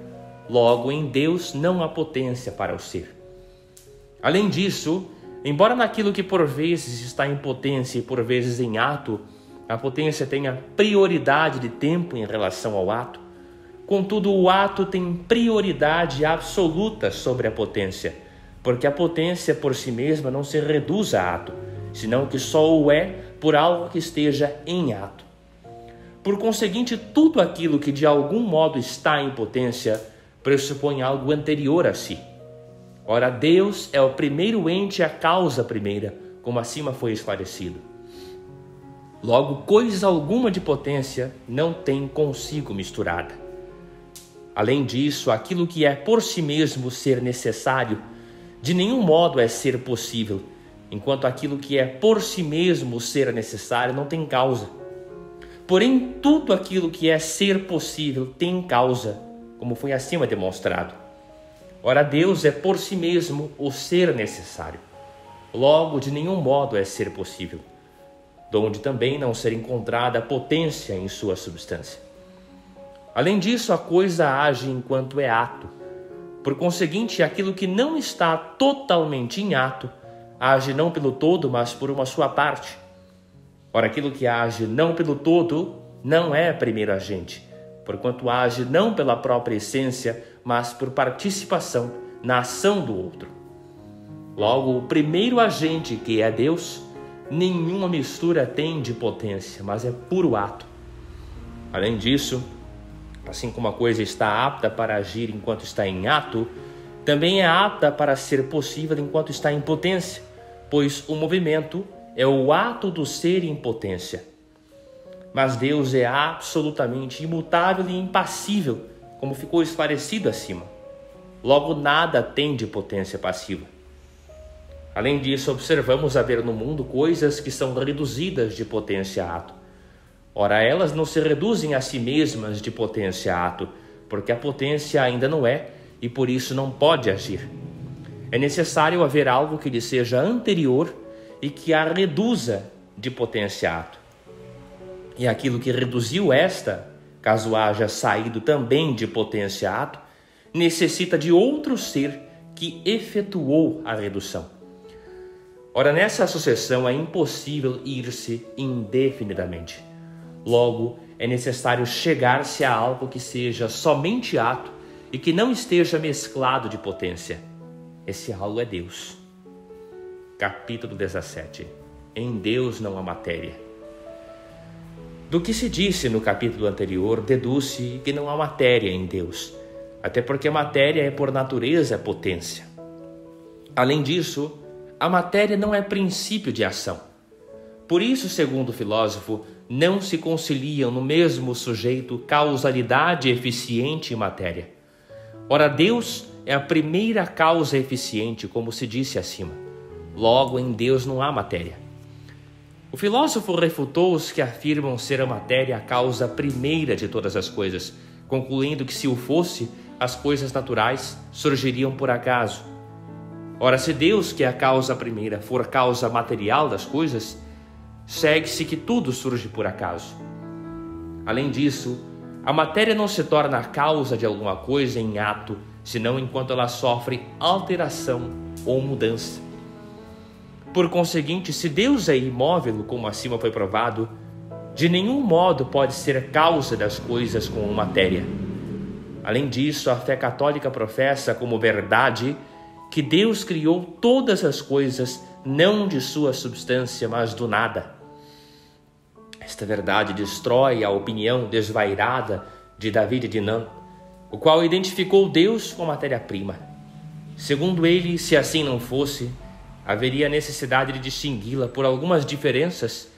Logo, em Deus não há potência para o ser. Além disso, embora naquilo que por vezes está em potência e por vezes em ato, a potência tenha prioridade de tempo em relação ao ato, contudo o ato tem prioridade absoluta sobre a potência, porque a potência por si mesma não se reduz a ato, senão que só o é por algo que esteja em ato. Por conseguinte, tudo aquilo que de algum modo está em potência pressupõe algo anterior a si. Ora, Deus é o primeiro ente, a causa primeira, como acima foi esclarecido. Logo, coisa alguma de potência não tem consigo misturada. Além disso, aquilo que é por si mesmo ser necessário, de nenhum modo é ser possível, enquanto aquilo que é por si mesmo ser necessário não tem causa. Porém, tudo aquilo que é ser possível tem causa, como foi acima demonstrado. Ora, Deus é por si mesmo o ser necessário. Logo, de nenhum modo é ser possível, donde também não ser encontrada potência em sua substância. Além disso, a coisa age enquanto é ato. Por conseguinte, aquilo que não está totalmente em ato, age não pelo todo, mas por uma sua parte. Ora, aquilo que age não pelo todo não é primeiro agente, porquanto age não pela própria essência, mas por participação na ação do outro. Logo, o primeiro agente, que é Deus, nenhuma mistura tem de potência, mas é puro ato. Além disso, assim como a coisa está apta para agir enquanto está em ato, também é apta para ser possível enquanto está em potência, pois o movimento é o ato do ser em potência. Mas Deus é absolutamente imutável e impassível, como ficou esclarecido acima. Logo, nada tem de potência passiva. Além disso, observamos haver no mundo coisas que são reduzidas de potência a ato. Ora, elas não se reduzem a si mesmas de potência a ato, porque a potência ainda não é e por isso não pode agir. É necessário haver algo que lhe seja anterior e que a reduza de potência a ato. E aquilo que reduziu esta, caso haja saído também de potência a ato, necessita de outro ser que efetuou a redução. Ora, nessa sucessão é impossível ir-se indefinidamente. Logo, é necessário chegar-se a algo que seja somente ato e que não esteja mesclado de potência. Esse algo é Deus. Capítulo 17. Em Deus não há matéria. Do que se disse no capítulo anterior, deduz-se que não há matéria em Deus, até porque a matéria é por natureza potência. Além disso, a matéria não é princípio de ação. Por isso, segundo o filósofo, não se conciliam no mesmo sujeito causalidade eficiente e matéria. Ora, Deus é a primeira causa eficiente, como se disse acima. Logo, em Deus não há matéria. O filósofo refutou os que afirmam ser a matéria a causa primeira de todas as coisas, concluindo que, se o fosse, as coisas naturais surgiriam por acaso. Ora, se Deus, que é a causa primeira, for causa material das coisas, segue-se que tudo surge por acaso. Além disso, a matéria não se torna a causa de alguma coisa em ato, senão enquanto ela sofre alteração ou mudança. Por conseguinte, se Deus é imóvel, como acima foi provado, de nenhum modo pode ser causa das coisas como matéria. Além disso, a fé católica professa como verdade que Deus criou todas as coisas não de sua substância, mas do nada. Esta verdade destrói a opinião desvairada de David de Nan, o qual identificou Deus com matéria-prima. Segundo ele, se assim não fosse, haveria necessidade de distingui-la por algumas diferenças,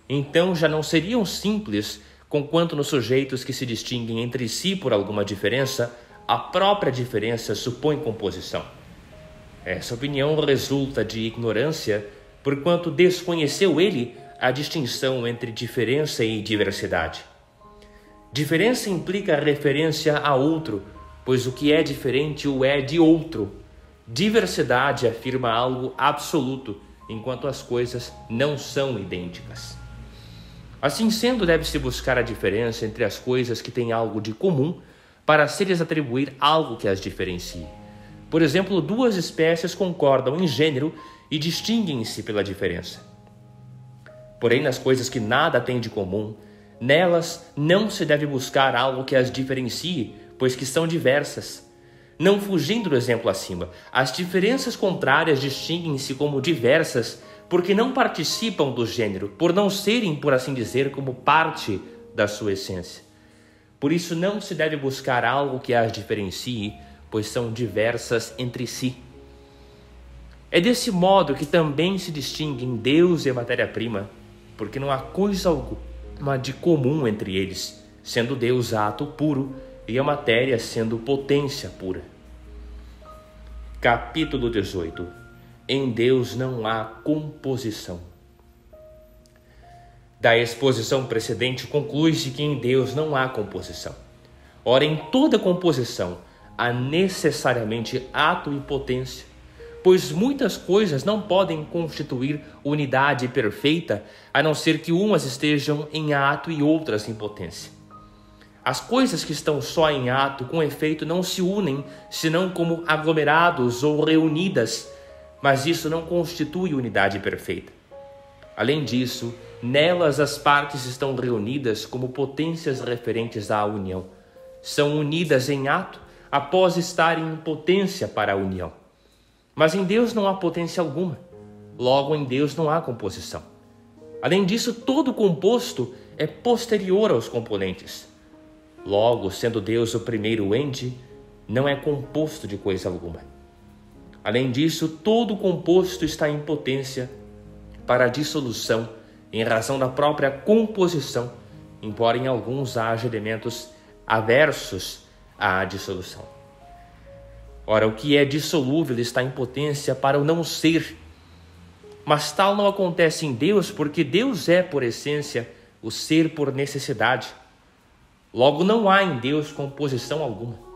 então já não seriam simples, conquanto nos sujeitos que se distinguem entre si por alguma diferença, a própria diferença supõe composição. Essa opinião resulta de ignorância, porquanto desconheceu ele a distinção entre diferença e diversidade. Diferença implica referência a outro, pois o que é diferente o é de outro. Diversidade afirma algo absoluto, enquanto as coisas não são idênticas. Assim sendo, deve-se buscar a diferença entre as coisas que têm algo de comum, para se lhes atribuir algo que as diferencie. Por exemplo, duas espécies concordam em gênero e distinguem-se pela diferença. Porém, nas coisas que nada têm de comum, nelas não se deve buscar algo que as diferencie, pois que são diversas. Não fugindo do exemplo acima, as diferenças contrárias distinguem-se como diversas porque não participam do gênero, por não serem, por assim dizer, como parte da sua essência. Por isso não se deve buscar algo que as diferencie, pois são diversas entre si. É desse modo que também se distinguem Deus e a matéria-prima, porque não há coisa alguma de comum entre eles, sendo Deus ato puro e a matéria sendo potência pura. Capítulo 18. Em Deus não há composição. Da exposição precedente conclui-se que em Deus não há composição. Ora, em toda composição há necessariamente ato e potência, pois muitas coisas não podem constituir unidade perfeita, a não ser que umas estejam em ato e outras em potência. As coisas que estão só em ato, com efeito, não se unem, senão como aglomerados ou reunidas, mas isso não constitui unidade perfeita. Além disso, nelas as partes estão reunidas como potências referentes à união. São unidas em ato após estarem em potência para a união. Mas em Deus não há potência alguma. Logo, em Deus não há composição. Além disso, todo composto é posterior aos componentes. Logo, sendo Deus o primeiro ente, não é composto de coisa alguma. Além disso, todo composto está em potência para a dissolução, em razão da própria composição, embora em alguns haja elementos aversos à dissolução. Ora, o que é dissolúvel está em potência para o não ser, mas tal não acontece em Deus, porque Deus é, por essência, o ser por necessidade. Logo, não há em Deus composição alguma.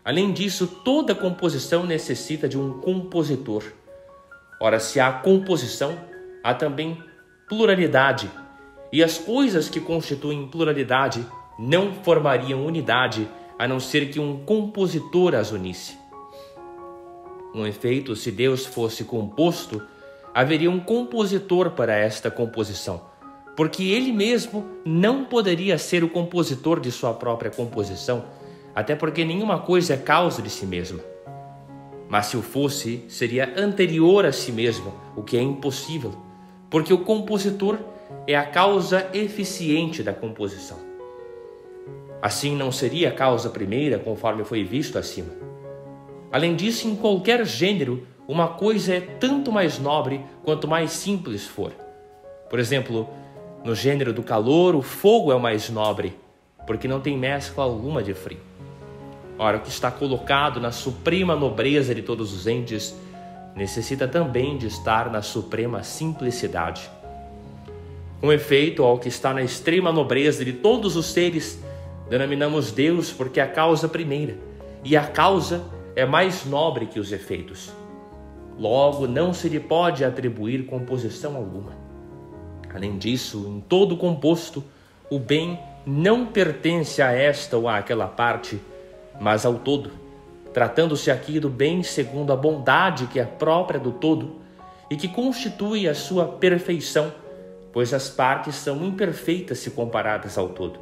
Além disso, toda composição necessita de um compositor. Ora, se há composição, há também pluralidade, e as coisas que constituem pluralidade não formariam unidade, a não ser que um compositor as unisse. Com efeito, se Deus fosse composto, haveria um compositor para esta composição, porque ele mesmo não poderia ser o compositor de sua própria composição, até porque nenhuma coisa é causa de si mesma. Mas se o fosse, seria anterior a si mesma, o que é impossível, porque o compositor é a causa eficiente da composição. Assim não seria a causa primeira, conforme foi visto acima. Além disso, em qualquer gênero, uma coisa é tanto mais nobre quanto mais simples for. Por exemplo, no gênero do calor, o fogo é o mais nobre, porque não tem mescla alguma de frio. Ora, o que está colocado na suprema nobreza de todos os entes necessita também de estar na suprema simplicidade. Com efeito, ao que está na extrema nobreza de todos os seres, denominamos Deus porque é a causa primeira, e a causa é mais nobre que os efeitos. Logo, não se lhe pode atribuir composição alguma. Além disso, em todo composto, o bem não pertence a esta ou àquela parte, mas ao todo, tratando-se aqui do bem segundo a bondade que é própria do todo e que constitui a sua perfeição, pois as partes são imperfeitas se comparadas ao todo.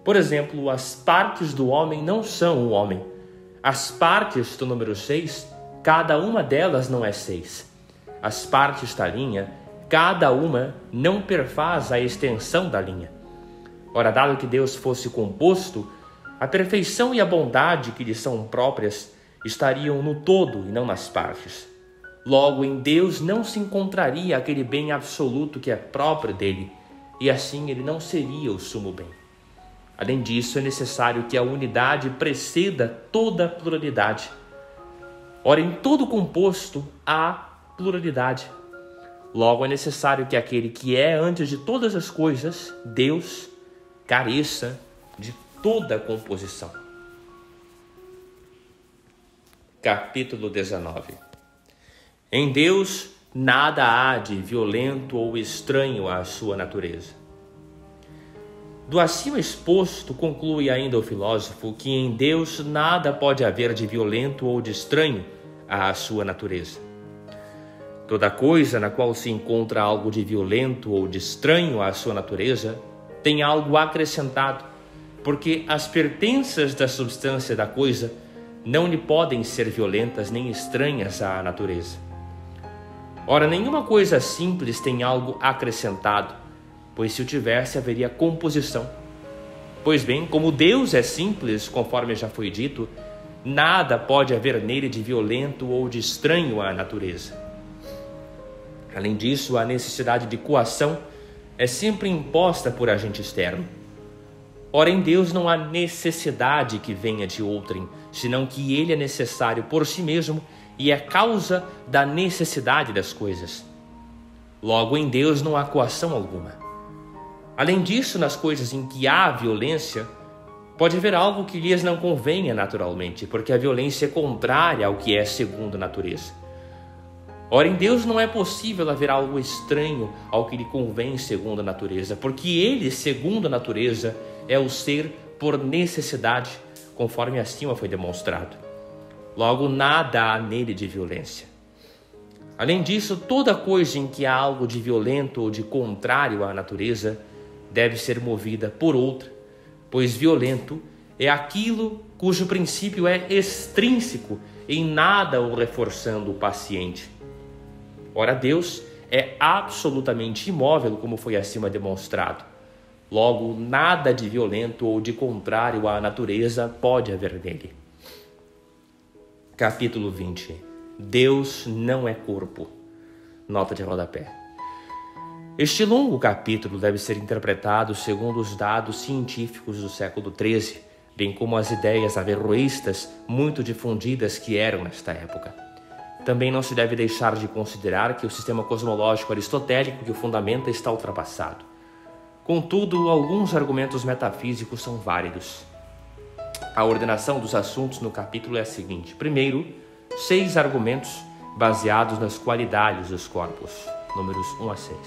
Por exemplo, as partes do homem não são o homem. As partes do número 6, cada uma delas não é 6. As partes da linha, cada uma não perfaz a extensão da linha. Ora, dado que Deus fosse composto, a perfeição e a bondade que lhe são próprias estariam no todo e não nas partes. Logo, em Deus não se encontraria aquele bem absoluto que é próprio dele, e assim ele não seria o sumo bem. Além disso, é necessário que a unidade preceda toda a pluralidade. Ora, em todo composto há pluralidade. Logo, é necessário que aquele que é antes de todas as coisas, Deus, careça de toda a composição. Capítulo 19. Em Deus nada há de violento ou estranho à sua natureza. Do acima exposto, conclui ainda o filósofo que em Deus nada pode haver de violento ou de estranho à sua natureza. Toda coisa na qual se encontra algo de violento ou de estranho à sua natureza tem algo acrescentado, porque as pertenças da substância da coisa não lhe podem ser violentas nem estranhas à natureza. Ora, nenhuma coisa simples tem algo acrescentado, pois se o tivesse haveria composição. Pois bem, como Deus é simples, conforme já foi dito, nada pode haver nele de violento ou de estranho à natureza. Além disso, a necessidade de coação é sempre imposta por agente externo. Ora, em Deus não há necessidade que venha de outrem, senão que ele é necessário por si mesmo e é causa da necessidade das coisas. Logo, em Deus não há coação alguma. Além disso, nas coisas em que há violência, pode haver algo que lhes não convenha naturalmente, porque a violência é contrária ao que é segundo a natureza. Ora, em Deus não é possível haver algo estranho ao que lhe convém segundo a natureza, porque ele, segundo a natureza, é o ser por necessidade, conforme acima foi demonstrado. Logo, nada há nele de violência. Além disso, toda coisa em que há algo de violento ou de contrário à natureza deve ser movida por outra, pois violento é aquilo cujo princípio é extrínseco, em nada o reforçando o paciente. Ora, Deus é absolutamente imóvel, como foi acima demonstrado. Logo, nada de violento ou de contrário à natureza pode haver nele. Capítulo 20. Deus não é corpo. Nota de rodapé. Este longo capítulo deve ser interpretado segundo os dados científicos do século XIII, bem como as ideias averroístas muito difundidas que eram nesta época. Também não se deve deixar de considerar que o sistema cosmológico aristotélico que o fundamenta está ultrapassado. Contudo, alguns argumentos metafísicos são válidos. A ordenação dos assuntos no capítulo é a seguinte. Primeiro, 6 argumentos baseados nas qualidades dos corpos, números 1 a 6.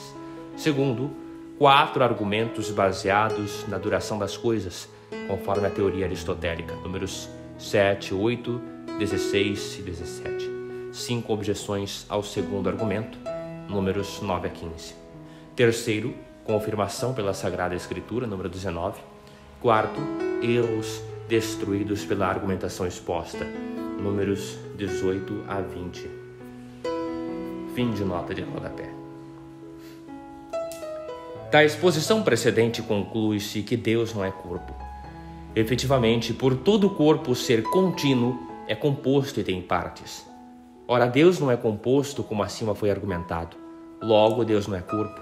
Segundo, 4 argumentos baseados na duração das coisas, conforme a teoria aristotélica, números 7, 8, 16 e 17. 5 objeções ao segundo argumento, números 9 a 15. Terceiro, confirmação pela Sagrada Escritura, número 19. Quarto, erros destruídos pela argumentação exposta, números 18 a 20. Fim de nota de rodapé. Da exposição precedente conclui-se que Deus não é corpo. Efetivamente, por todo o corpo ser contínuo, é composto e tem partes. Ora, Deus não é composto, como acima foi argumentado. Logo, Deus não é corpo.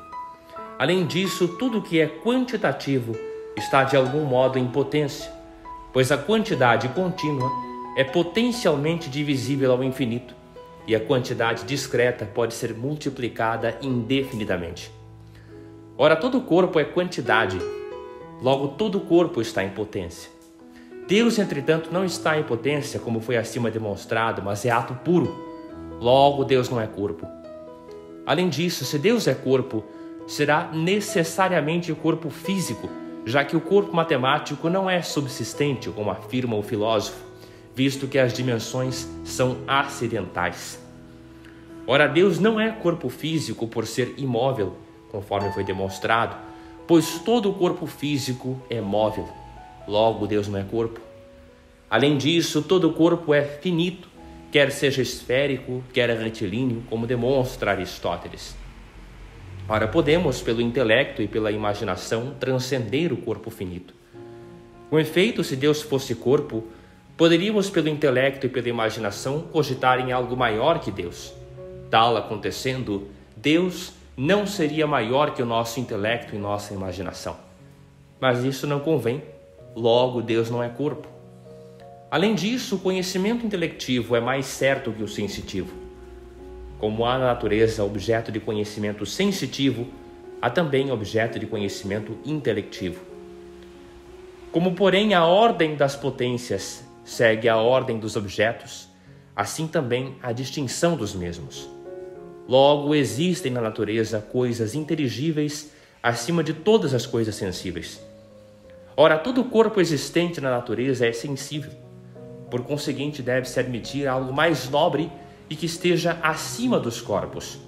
Além disso, tudo que é quantitativo está de algum modo em potência, pois a quantidade contínua é potencialmente divisível ao infinito e a quantidade discreta pode ser multiplicada indefinidamente. Ora, todo corpo é quantidade, logo todo corpo está em potência. Deus, entretanto, não está em potência, como foi acima demonstrado, mas é ato puro. Logo, Deus não é corpo. Além disso, se Deus é corpo, será necessariamente o corpo físico, já que o corpo matemático não é subsistente, como afirma o filósofo, visto que as dimensões são acidentais. Ora, Deus não é corpo físico por ser imóvel, conforme foi demonstrado, pois todo o corpo físico é móvel. Logo, Deus não é corpo. Além disso, todo o corpo é finito, quer seja esférico, quer retilíneo, como demonstra Aristóteles. Ora, podemos, pelo intelecto e pela imaginação, transcender o corpo finito. Com efeito, se Deus fosse corpo, poderíamos, pelo intelecto e pela imaginação, cogitar em algo maior que Deus. Tal acontecendo, Deus não seria maior que o nosso intelecto e nossa imaginação. Mas isso não convém, logo Deus não é corpo. Além disso, o conhecimento intelectivo é mais certo que o sensitivo. Como há na natureza objeto de conhecimento sensitivo, há também objeto de conhecimento intelectivo. Como, porém, a ordem das potências segue a ordem dos objetos, assim também a distinção dos mesmos. Logo, existem na natureza coisas inteligíveis acima de todas as coisas sensíveis. Ora, todo corpo existente na natureza é sensível. Por conseguinte, deve-se admitir algo mais nobre e que esteja acima dos corpos.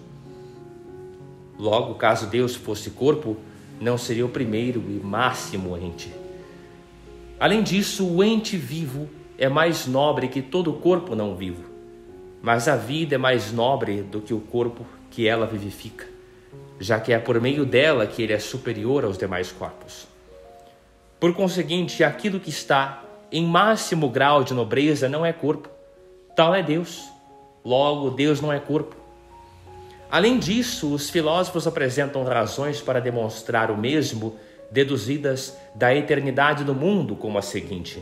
Logo, caso Deus fosse corpo, não seria o primeiro e máximo ente. Além disso, o ente vivo é mais nobre que todo o corpo não vivo. Mas a vida é mais nobre do que o corpo que ela vivifica, já que é por meio dela que ele é superior aos demais corpos. Por conseguinte, aquilo que está em máximo grau de nobreza não é corpo, tal é Deus. Logo, Deus não é corpo. Além disso, os filósofos apresentam razões para demonstrar o mesmo, deduzidas da eternidade do mundo, como a seguinte: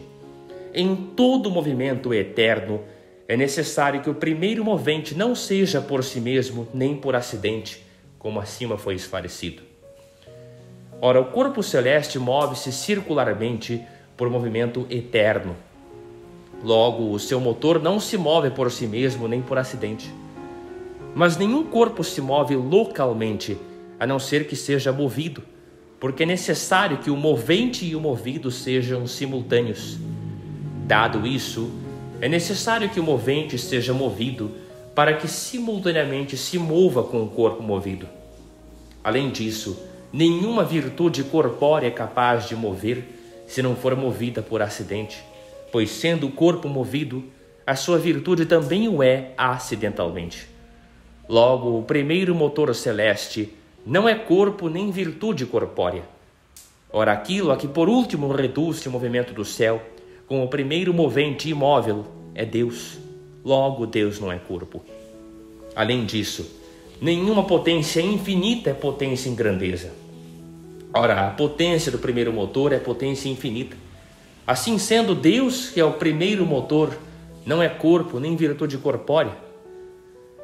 em todo movimento eterno, é necessário que o primeiro movente não seja por si mesmo, nem por acidente, como acima foi esclarecido. Ora, o corpo celeste move-se circularmente por movimento eterno. Logo, o seu motor não se move por si mesmo, nem por acidente. Mas nenhum corpo se move localmente, a não ser que seja movido, porque é necessário que o movente e o movido sejam simultâneos. Dado isso, é necessário que o movente seja movido para que simultaneamente se mova com o corpo movido. Além disso, nenhuma virtude corpórea é capaz de mover se não for movida por acidente, pois sendo o corpo movido, a sua virtude também o é acidentalmente. Logo, o primeiro motor celeste não é corpo nem virtude corpórea. Ora, aquilo a que por último reduz-se o movimento do céu, com o primeiro movente imóvel, é Deus. Logo, Deus não é corpo. Além disso, nenhuma potência infinita é potência em grandeza. Ora, a potência do primeiro motor é potência infinita. Assim sendo, Deus, que é o primeiro motor, não é corpo nem virtude corpórea.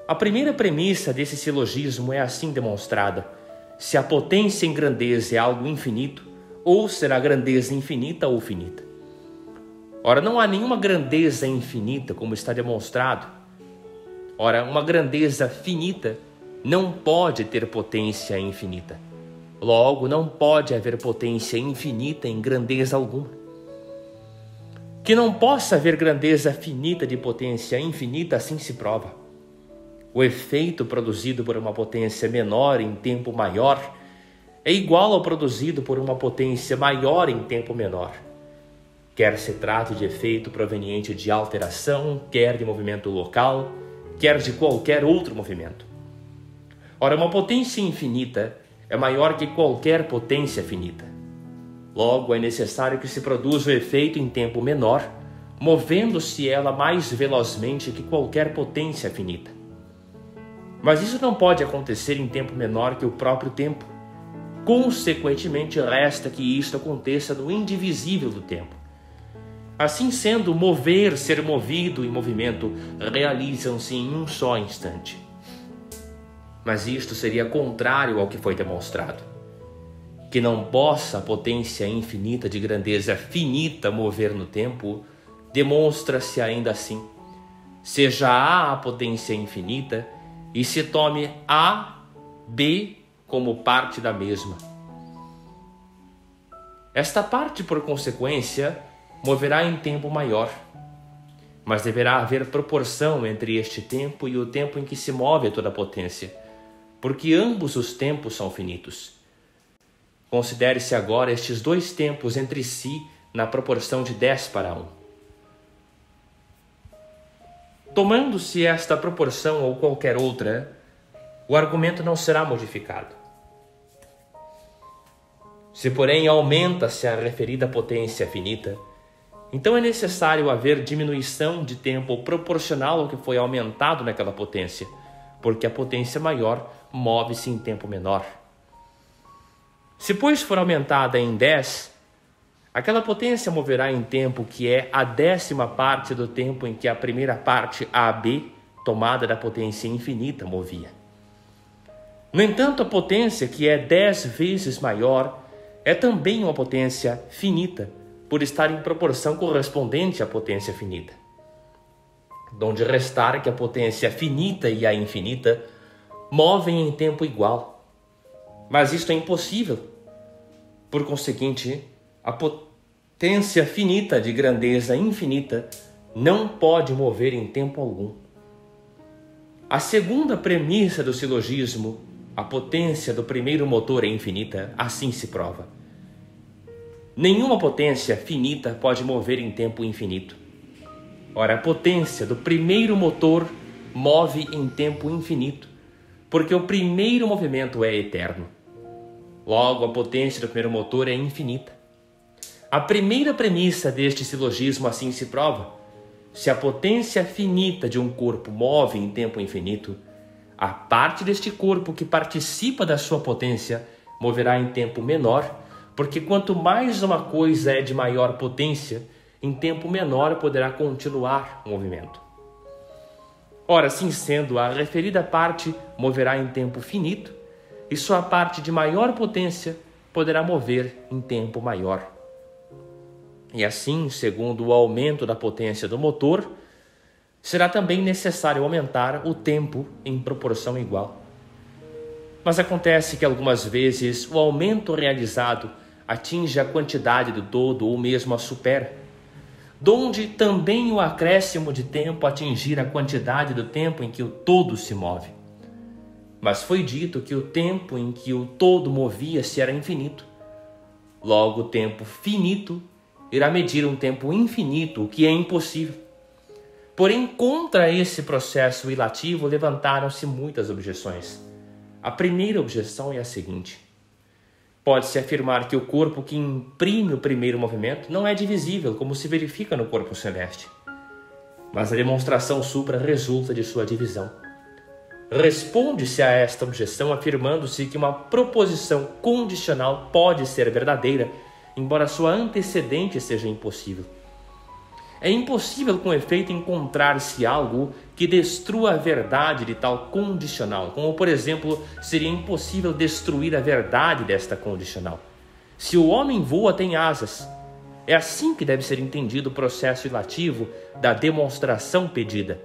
A primeira premissa desse silogismo é assim demonstrada: se a potência em grandeza é algo infinito, ou será grandeza infinita ou finita. Ora, não há nenhuma grandeza infinita, como está demonstrado. Ora, uma grandeza finita não pode ter potência infinita. Logo, não pode haver potência infinita em grandeza alguma. Que não possa haver grandeza finita de potência infinita, assim se prova. O efeito produzido por uma potência menor em tempo maior é igual ao produzido por uma potência maior em tempo menor. Quer se trate de efeito proveniente de alteração, quer de movimento local, quer de qualquer outro movimento. Ora, uma potência infinita é maior que qualquer potência finita. Logo, é necessário que se produza o efeito em tempo menor, movendo-se ela mais velozmente que qualquer potência finita. Mas isso não pode acontecer em tempo menor que o próprio tempo. Consequentemente, resta que isto aconteça no indivisível do tempo. Assim sendo, mover, ser movido e movimento realizam-se em um só instante. Mas isto seria contrário ao que foi demonstrado. Que não possa a potência infinita de grandeza finita mover no tempo, demonstra-se ainda assim. Seja A a potência infinita e se tome A, B como parte da mesma. Esta parte, por consequência, moverá em tempo maior, mas deverá haver proporção entre este tempo e o tempo em que se move toda a potência, porque ambos os tempos são finitos. Considere-se agora estes dois tempos entre si na proporção de 10:1. Tomando-se esta proporção ou qualquer outra, o argumento não será modificado. Se, porém, aumenta-se a referida potência finita, então é necessário haver diminuição de tempo proporcional ao que foi aumentado naquela potência, porque a potência maior move-se em tempo menor. Se, pois, for aumentada em 10, aquela potência moverá em tempo que é a 10ª parte do tempo em que a primeira parte AB, tomada da potência infinita, movia. No entanto, a potência que é 10 vezes maior é também uma potência finita, por estar em proporção correspondente à potência finita. Donde restar que a potência finita e a infinita movem em tempo igual. Mas isto é impossível. Por conseguinte, a potência finita de grandeza infinita não pode mover em tempo algum. A segunda premissa do silogismo, a potência do primeiro motor é infinita, assim se prova. Nenhuma potência finita pode mover em tempo infinito. Ora, a potência do primeiro motor move em tempo infinito, porque o primeiro movimento é eterno. Logo, a potência do primeiro motor é infinita. A primeira premissa deste silogismo assim se prova. Se a potência finita de um corpo move em tempo infinito, a parte deste corpo que participa da sua potência moverá em tempo menor, porque quanto mais uma coisa é de maior potência, em tempo menor poderá continuar o movimento. Ora, assim sendo, a referida parte moverá em tempo finito, e sua parte de maior potência poderá mover em tempo maior. E assim, segundo o aumento da potência do motor, será também necessário aumentar o tempo em proporção igual. Mas acontece que algumas vezes o aumento realizado atinge a quantidade do todo ou mesmo a supera, donde também o acréscimo de tempo atingir a quantidade do tempo em que o todo se move. Mas foi dito que o tempo em que o todo movia-se era infinito. Logo, o tempo finito irá medir um tempo infinito, o que é impossível. Porém, contra esse processo ilativo levantaram-se muitas objeções. A primeira objeção é a seguinte: pode-se afirmar que o corpo que imprime o primeiro movimento não é divisível, como se verifica no corpo celeste. Mas a demonstração supra resulta de sua divisão. Responde-se a esta objeção afirmando-se que uma proposição condicional pode ser verdadeira, embora sua antecedente seja impossível. É impossível, com efeito, encontrar-se algo que destrua a verdade de tal condicional, como, por exemplo, seria impossível destruir a verdade desta condicional. Se o homem voa, tem asas. É assim que deve ser entendido o processo ilativo da demonstração pedida.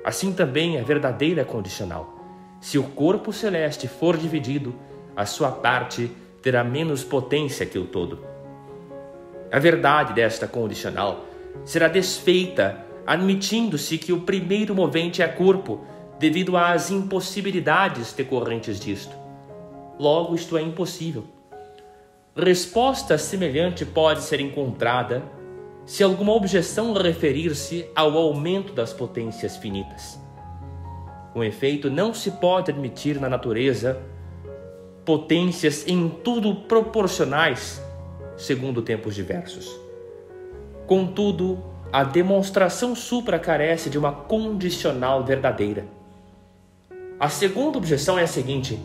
Assim também é verdadeira condicional. Se o corpo celeste for dividido, a sua parte terá menos potência que o todo. A verdade desta condicional será desfeita, admitindo-se que o primeiro movente é corpo, devido às impossibilidades decorrentes disto. Logo, isto é impossível. Resposta semelhante pode ser encontrada se alguma objeção referir-se ao aumento das potências finitas. Com efeito, não se pode admitir na natureza potências em tudo proporcionais, segundo tempos diversos. Contudo, a demonstração supra carece de uma condicional verdadeira. A segunda objeção é a seguinte: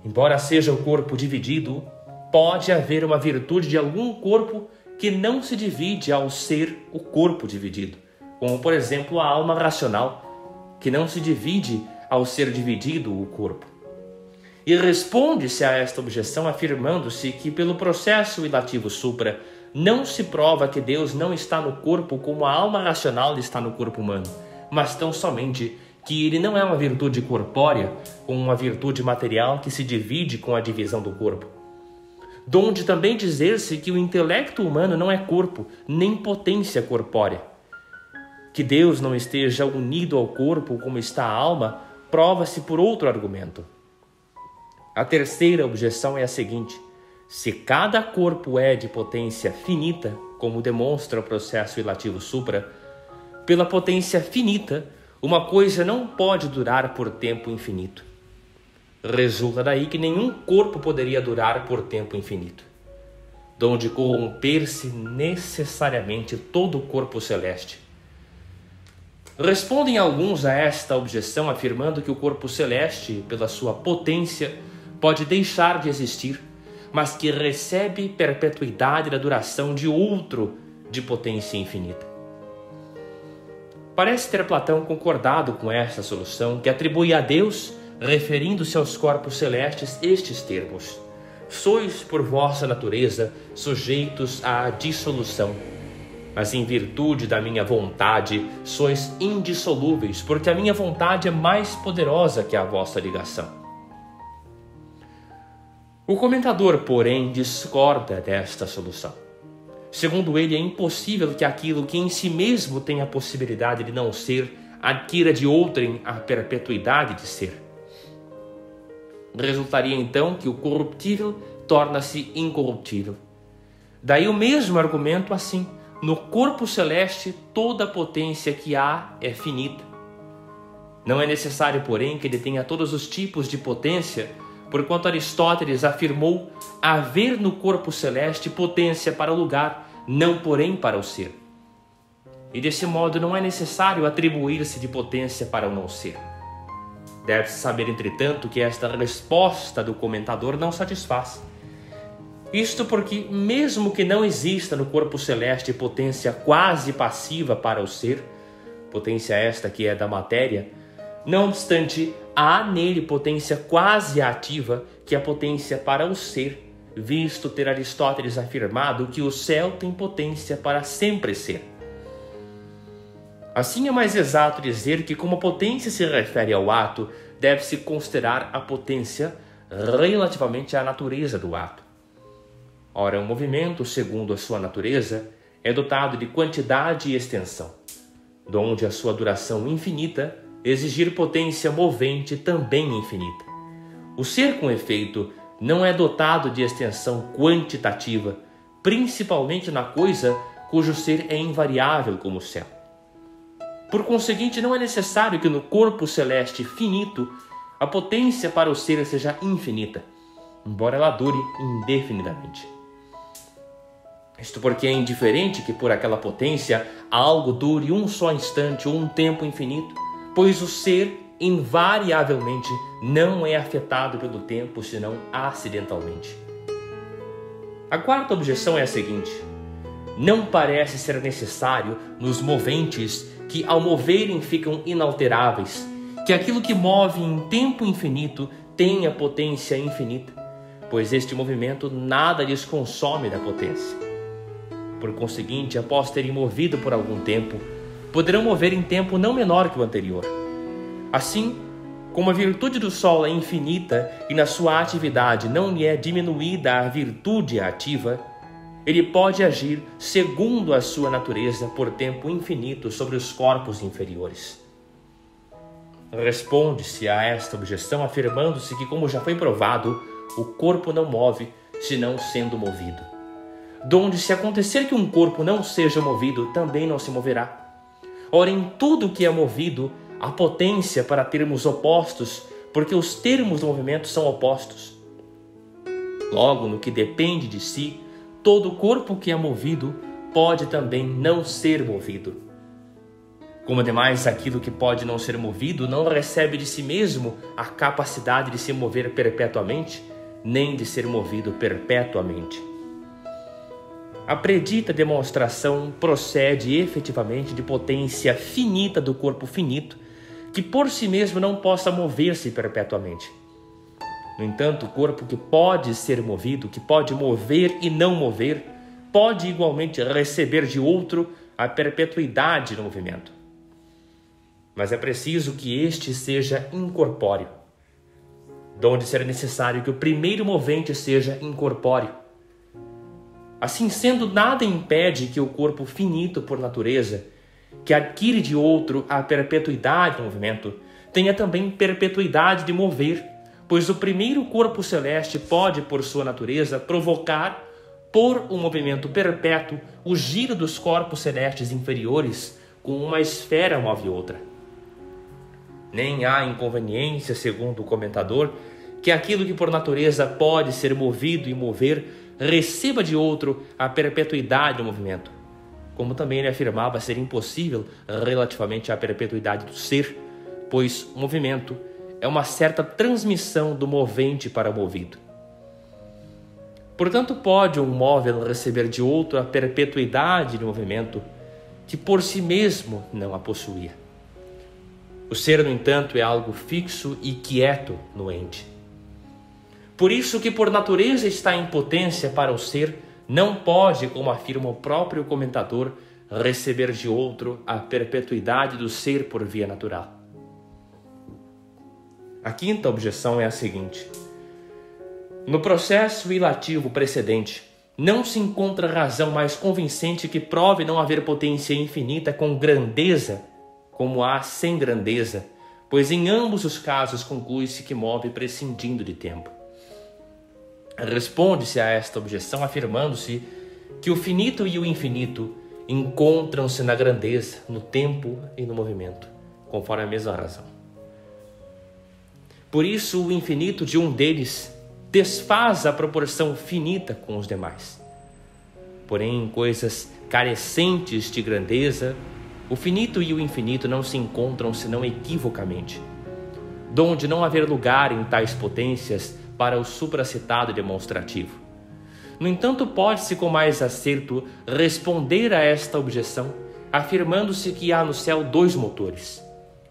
embora seja o corpo dividido, pode haver uma virtude de algum corpo que não se divide ao ser o corpo dividido, como, por exemplo, a alma racional, que não se divide ao ser dividido o corpo. E responde-se a esta objeção afirmando-se que, pelo processo ilativo supra, não se prova que Deus não está no corpo como a alma racional está no corpo humano, mas tão somente que ele não é uma virtude corpórea ou uma virtude material que se divide com a divisão do corpo. Donde também dizer-se que o intelecto humano não é corpo, nem potência corpórea. Que Deus não esteja unido ao corpo como está a alma, prova-se por outro argumento. A terceira objeção é a seguinte: se cada corpo é de potência finita, como demonstra o processo ilativo supra, pela potência finita, uma coisa não pode durar por tempo infinito. Resulta daí que nenhum corpo poderia durar por tempo infinito, donde corromper-se necessariamente todo o corpo celeste. Respondem alguns a esta objeção afirmando que o corpo celeste, pela sua potência, pode deixar de existir, mas que recebe perpetuidade da duração de outro de potência infinita. Parece ter Platão concordado com esta solução, que atribui a Deus, referindo-se aos corpos celestes, estes termos: sois por vossa natureza sujeitos à dissolução, mas em virtude da minha vontade sois indissolúveis, porque a minha vontade é mais poderosa que a vossa ligação. O comentador, porém, discorda desta solução. Segundo ele, é impossível que aquilo que em si mesmo tem a possibilidade de não ser, adquira de outrem a perpetuidade de ser. Resultaria então que o corruptível torna-se incorruptível. Daí o mesmo argumento assim: no corpo celeste toda a potência que há é finita. Não é necessário, porém, que ele tenha todos os tipos de potência, porquanto Aristóteles afirmou haver no corpo celeste potência para o lugar, não porém para o ser. E desse modo não é necessário atribuir-se de potência para o não ser. Deve-se saber, entretanto, que esta resposta do comentador não satisfaz. Isto porque, mesmo que não exista no corpo celeste potência quase passiva para o ser, potência esta que é da matéria, não obstante, há nele potência quase ativa, que é a potência para o ser, visto ter Aristóteles afirmado que o céu tem potência para sempre ser. Assim é mais exato dizer que, como a potência se refere ao ato, deve-se considerar a potência relativamente à natureza do ato. Ora, um movimento, segundo a sua natureza, é dotado de quantidade e extensão, donde a sua duração infinita exigir potência movente também infinita. O ser, com efeito, não é dotado de extensão quantitativa, principalmente na coisa cujo ser é invariável como o céu. Por conseguinte, não é necessário que no corpo celeste finito a potência para o ser seja infinita, embora ela dure indefinidamente. Isto porque é indiferente que por aquela potência algo dure um só instante ou um tempo infinito, pois o ser invariavelmente não é afetado pelo tempo, senão acidentalmente. A quarta objeção é a seguinte: não parece ser necessário nos moventes que ao moverem ficam inalteráveis, que aquilo que move em tempo infinito tenha potência infinita, pois este movimento nada lhes consome da potência. Por conseguinte, após terem movido por algum tempo, poderão mover em tempo não menor que o anterior. Assim, como a virtude do Sol é infinita e na sua atividade não lhe é diminuída a virtude ativa, ele pode agir segundo a sua natureza por tempo infinito sobre os corpos inferiores. Responde-se a esta objeção afirmando-se que, como já foi provado, o corpo não move, senão sendo movido. Donde, se acontecer que um corpo não seja movido, também não se moverá. Ora, em tudo que é movido, há potência para termos opostos, porque os termos do movimento são opostos. Logo, no que depende de si, todo corpo que é movido pode também não ser movido. Como ademais aquilo que pode não ser movido não recebe de si mesmo a capacidade de se mover perpetuamente, nem de ser movido perpetuamente. A predita demonstração procede efetivamente de potência finita do corpo finito, que por si mesmo não possa mover-se perpetuamente. No entanto, o corpo que pode ser movido, que pode mover e não mover, pode igualmente receber de outro a perpetuidade do movimento. mas é preciso que este seja incorpóreo, donde será necessário que o primeiro movente seja incorpóreo. Assim sendo, nada impede que o corpo finito por natureza, que adquire de outro a perpetuidade do movimento, tenha também perpetuidade de mover, pois o primeiro corpo celeste pode, por sua natureza, provocar, por um movimento perpétuo, o giro dos corpos celestes inferiores, com uma esfera move outra. Nem há inconveniência, segundo o comentador, que aquilo que por natureza pode ser movido e mover receba de outro a perpetuidade do movimento, como também ele afirmava ser impossível relativamente à perpetuidade do ser, pois o movimento é uma certa transmissão do movente para o movido. Portanto, pode um móvel receber de outro a perpetuidade do movimento que por si mesmo não a possuía. O ser, no entanto, é algo fixo e quieto no ente. Por isso que por natureza está em potência para o ser, não pode, como afirma o próprio comentador, receber de outro a perpetuidade do ser por via natural. A quinta objeção é a seguinte: no processo ilativo precedente, não se encontra razão mais convincente que prove não haver potência infinita com grandeza, como há sem grandeza, pois em ambos os casos conclui-se que move prescindindo de tempo. Responde-se a esta objeção afirmando-se que o finito e o infinito encontram-se na grandeza, no tempo e no movimento, conforme a mesma razão. Por isso, o infinito de um deles desfaz a proporção finita com os demais. Porém, em coisas carecentes de grandeza, o finito e o infinito não se encontram senão equivocamente, donde não haver lugar em tais potências para o supracitado demonstrativo. No entanto, pode-se com mais acerto responder a esta objeção, afirmando-se que há no céu dois motores,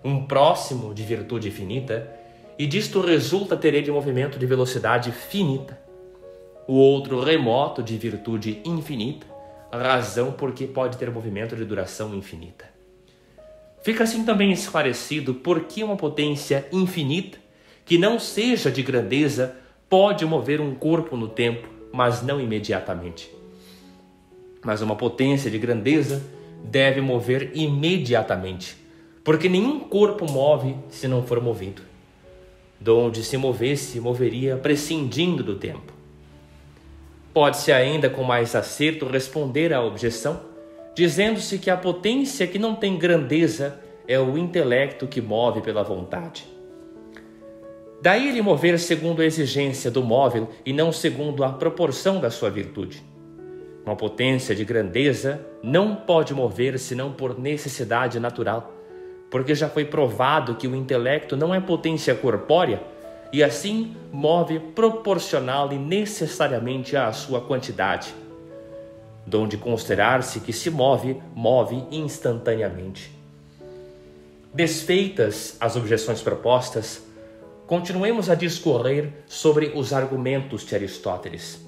um próximo de virtude finita, e disto resulta ter ele movimento de velocidade finita, o outro remoto de virtude infinita, razão porque pode ter movimento de duração infinita. Fica assim também esclarecido por que uma potência infinita, que não seja de grandeza, pode mover um corpo no tempo, mas não imediatamente. Mas uma potência de grandeza deve mover imediatamente, porque nenhum corpo move se não for movido. Donde se movesse, moveria prescindindo do tempo. Pode-se ainda com mais acerto responder à objeção, dizendo-se que a potência que não tem grandeza é o intelecto que move pela vontade. Daí ele mover segundo a exigência do móvel e não segundo a proporção da sua virtude. Uma potência de grandeza não pode mover senão por necessidade natural, porque já foi provado que o intelecto não é potência corpórea e assim move proporcional e necessariamente à sua quantidade, donde considerar-se que se move instantaneamente. Desfeitas as objeções propostas, continuemos a discorrer sobre os argumentos de Aristóteles.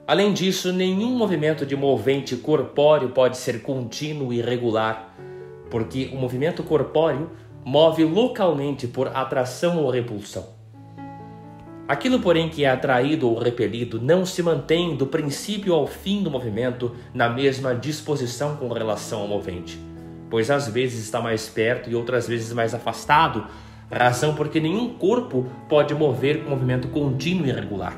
Além disso, nenhum movimento de movente corpóreo pode ser contínuo e regular, porque o movimento corpóreo move localmente por atração ou repulsão. Aquilo, porém, que é atraído ou repelido não se mantém do princípio ao fim do movimento na mesma disposição com relação ao movente, pois às vezes está mais perto e outras vezes mais afastado, razão porque nenhum corpo pode mover com movimento contínuo e regular.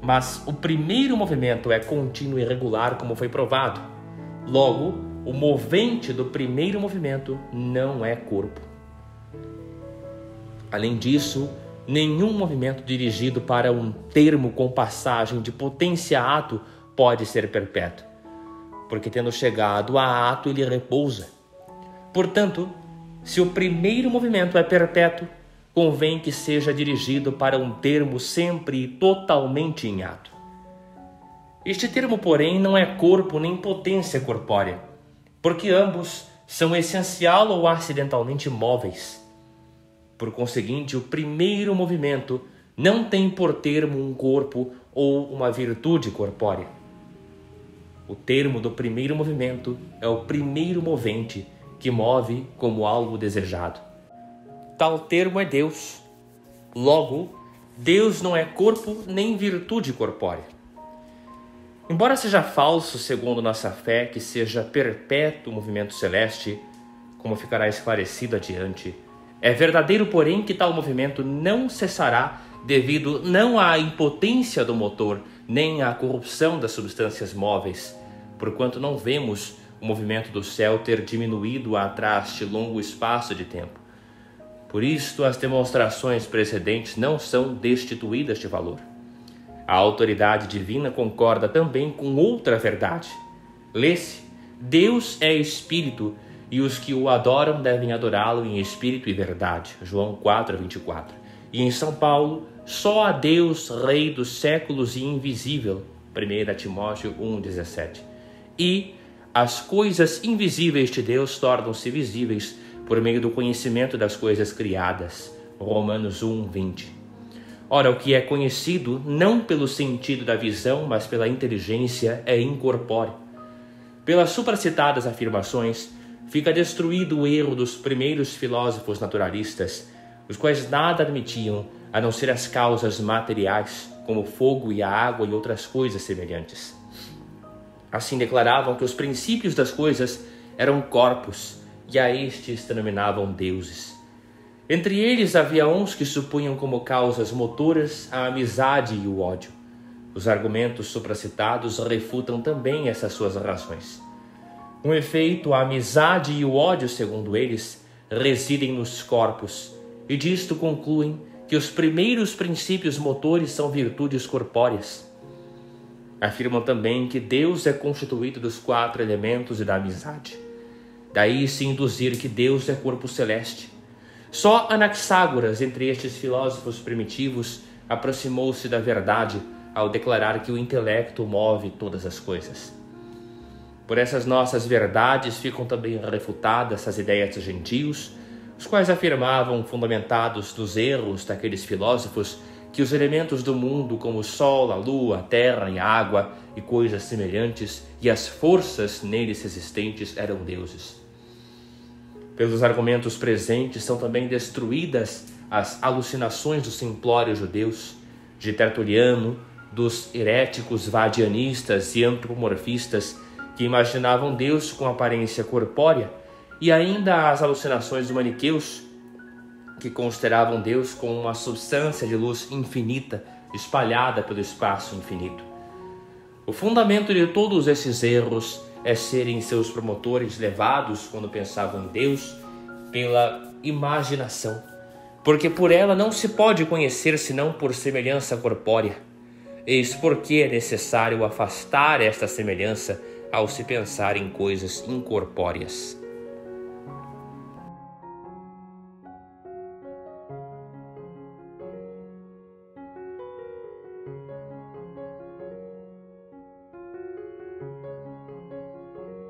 Mas o primeiro movimento é contínuo e regular, como foi provado. Logo, o movente do primeiro movimento não é corpo. Além disso, nenhum movimento dirigido para um termo com passagem de potência a ato pode ser perpétuo, porque tendo chegado a ato ele repousa. Portanto, se o primeiro movimento é perpétuo, convém que seja dirigido para um termo sempre e totalmente em ato. Este termo, porém, não é corpo nem potência corpórea, porque ambos são essencial ou acidentalmente móveis. Por conseguinte, o primeiro movimento não tem por termo um corpo ou uma virtude corpórea. O termo do primeiro movimento é o primeiro movente que move como algo desejado. Tal termo é Deus. Logo, Deus não é corpo nem virtude corpórea. Embora seja falso, segundo nossa fé, que seja perpétuo o movimento celeste, como ficará esclarecido adiante, é verdadeiro, porém, que tal movimento não cessará devido não à impotência do motor, nem à corrupção das substâncias móveis, porquanto não vemos o movimento do céu ter diminuído atrás de longo espaço de tempo. Por isto, as demonstrações precedentes não são destituídas de valor. A autoridade divina concorda também com outra verdade. Lê-se: Deus é Espírito, e os que o adoram devem adorá-lo em espírito e verdade. João 4:24. E em São Paulo: só a Deus, Rei dos séculos e invisível. 1 Timóteo 1:17. E as coisas invisíveis de Deus tornam-se visíveis por meio do conhecimento das coisas criadas. Romanos 1:20. Ora, o que é conhecido não pelo sentido da visão, mas pela inteligência, é incorpóreo. Pelas supracitadas afirmações, fica destruído o erro dos primeiros filósofos naturalistas, os quais nada admitiam a não ser as causas materiais, como o fogo e a água e outras coisas semelhantes. Assim declaravam que os princípios das coisas eram corpos, e a estes denominavam deuses. Entre eles havia uns que supunham como causas motoras a amizade e o ódio. Os argumentos supracitados refutam também essas suas razões. Com efeito, a amizade e o ódio, segundo eles, residem nos corpos, e disto concluem que os primeiros princípios motores são virtudes corpóreas. Afirmam também que Deus é constituído dos 4 elementos e da amizade. Daí se induzir que Deus é corpo celeste. Só Anaxágoras, entre estes filósofos primitivos, aproximou-se da verdade ao declarar que o intelecto move todas as coisas. Por essas nossas verdades ficam também refutadas as ideias dos gentios, os quais afirmavam, fundamentados nos erros daqueles filósofos, que os elementos do mundo, como o sol, a lua, a terra e a água e coisas semelhantes, e as forças neles existentes eram deuses. Pelos argumentos presentes são também destruídas as alucinações dos simplórios judeus, de Tertuliano, dos heréticos vadianistas e antropomorfistas, que imaginavam Deus com aparência corpórea, e ainda as alucinações dos maniqueus, que consideravam Deus como uma substância de luz infinita espalhada pelo espaço infinito. O fundamento de todos esses erros é serem seus promotores levados, quando pensavam em Deus, pela imaginação, porque por ela não se pode conhecer senão por semelhança corpórea. Eis porque é necessário afastar esta semelhança ao se pensar em coisas incorpóreas.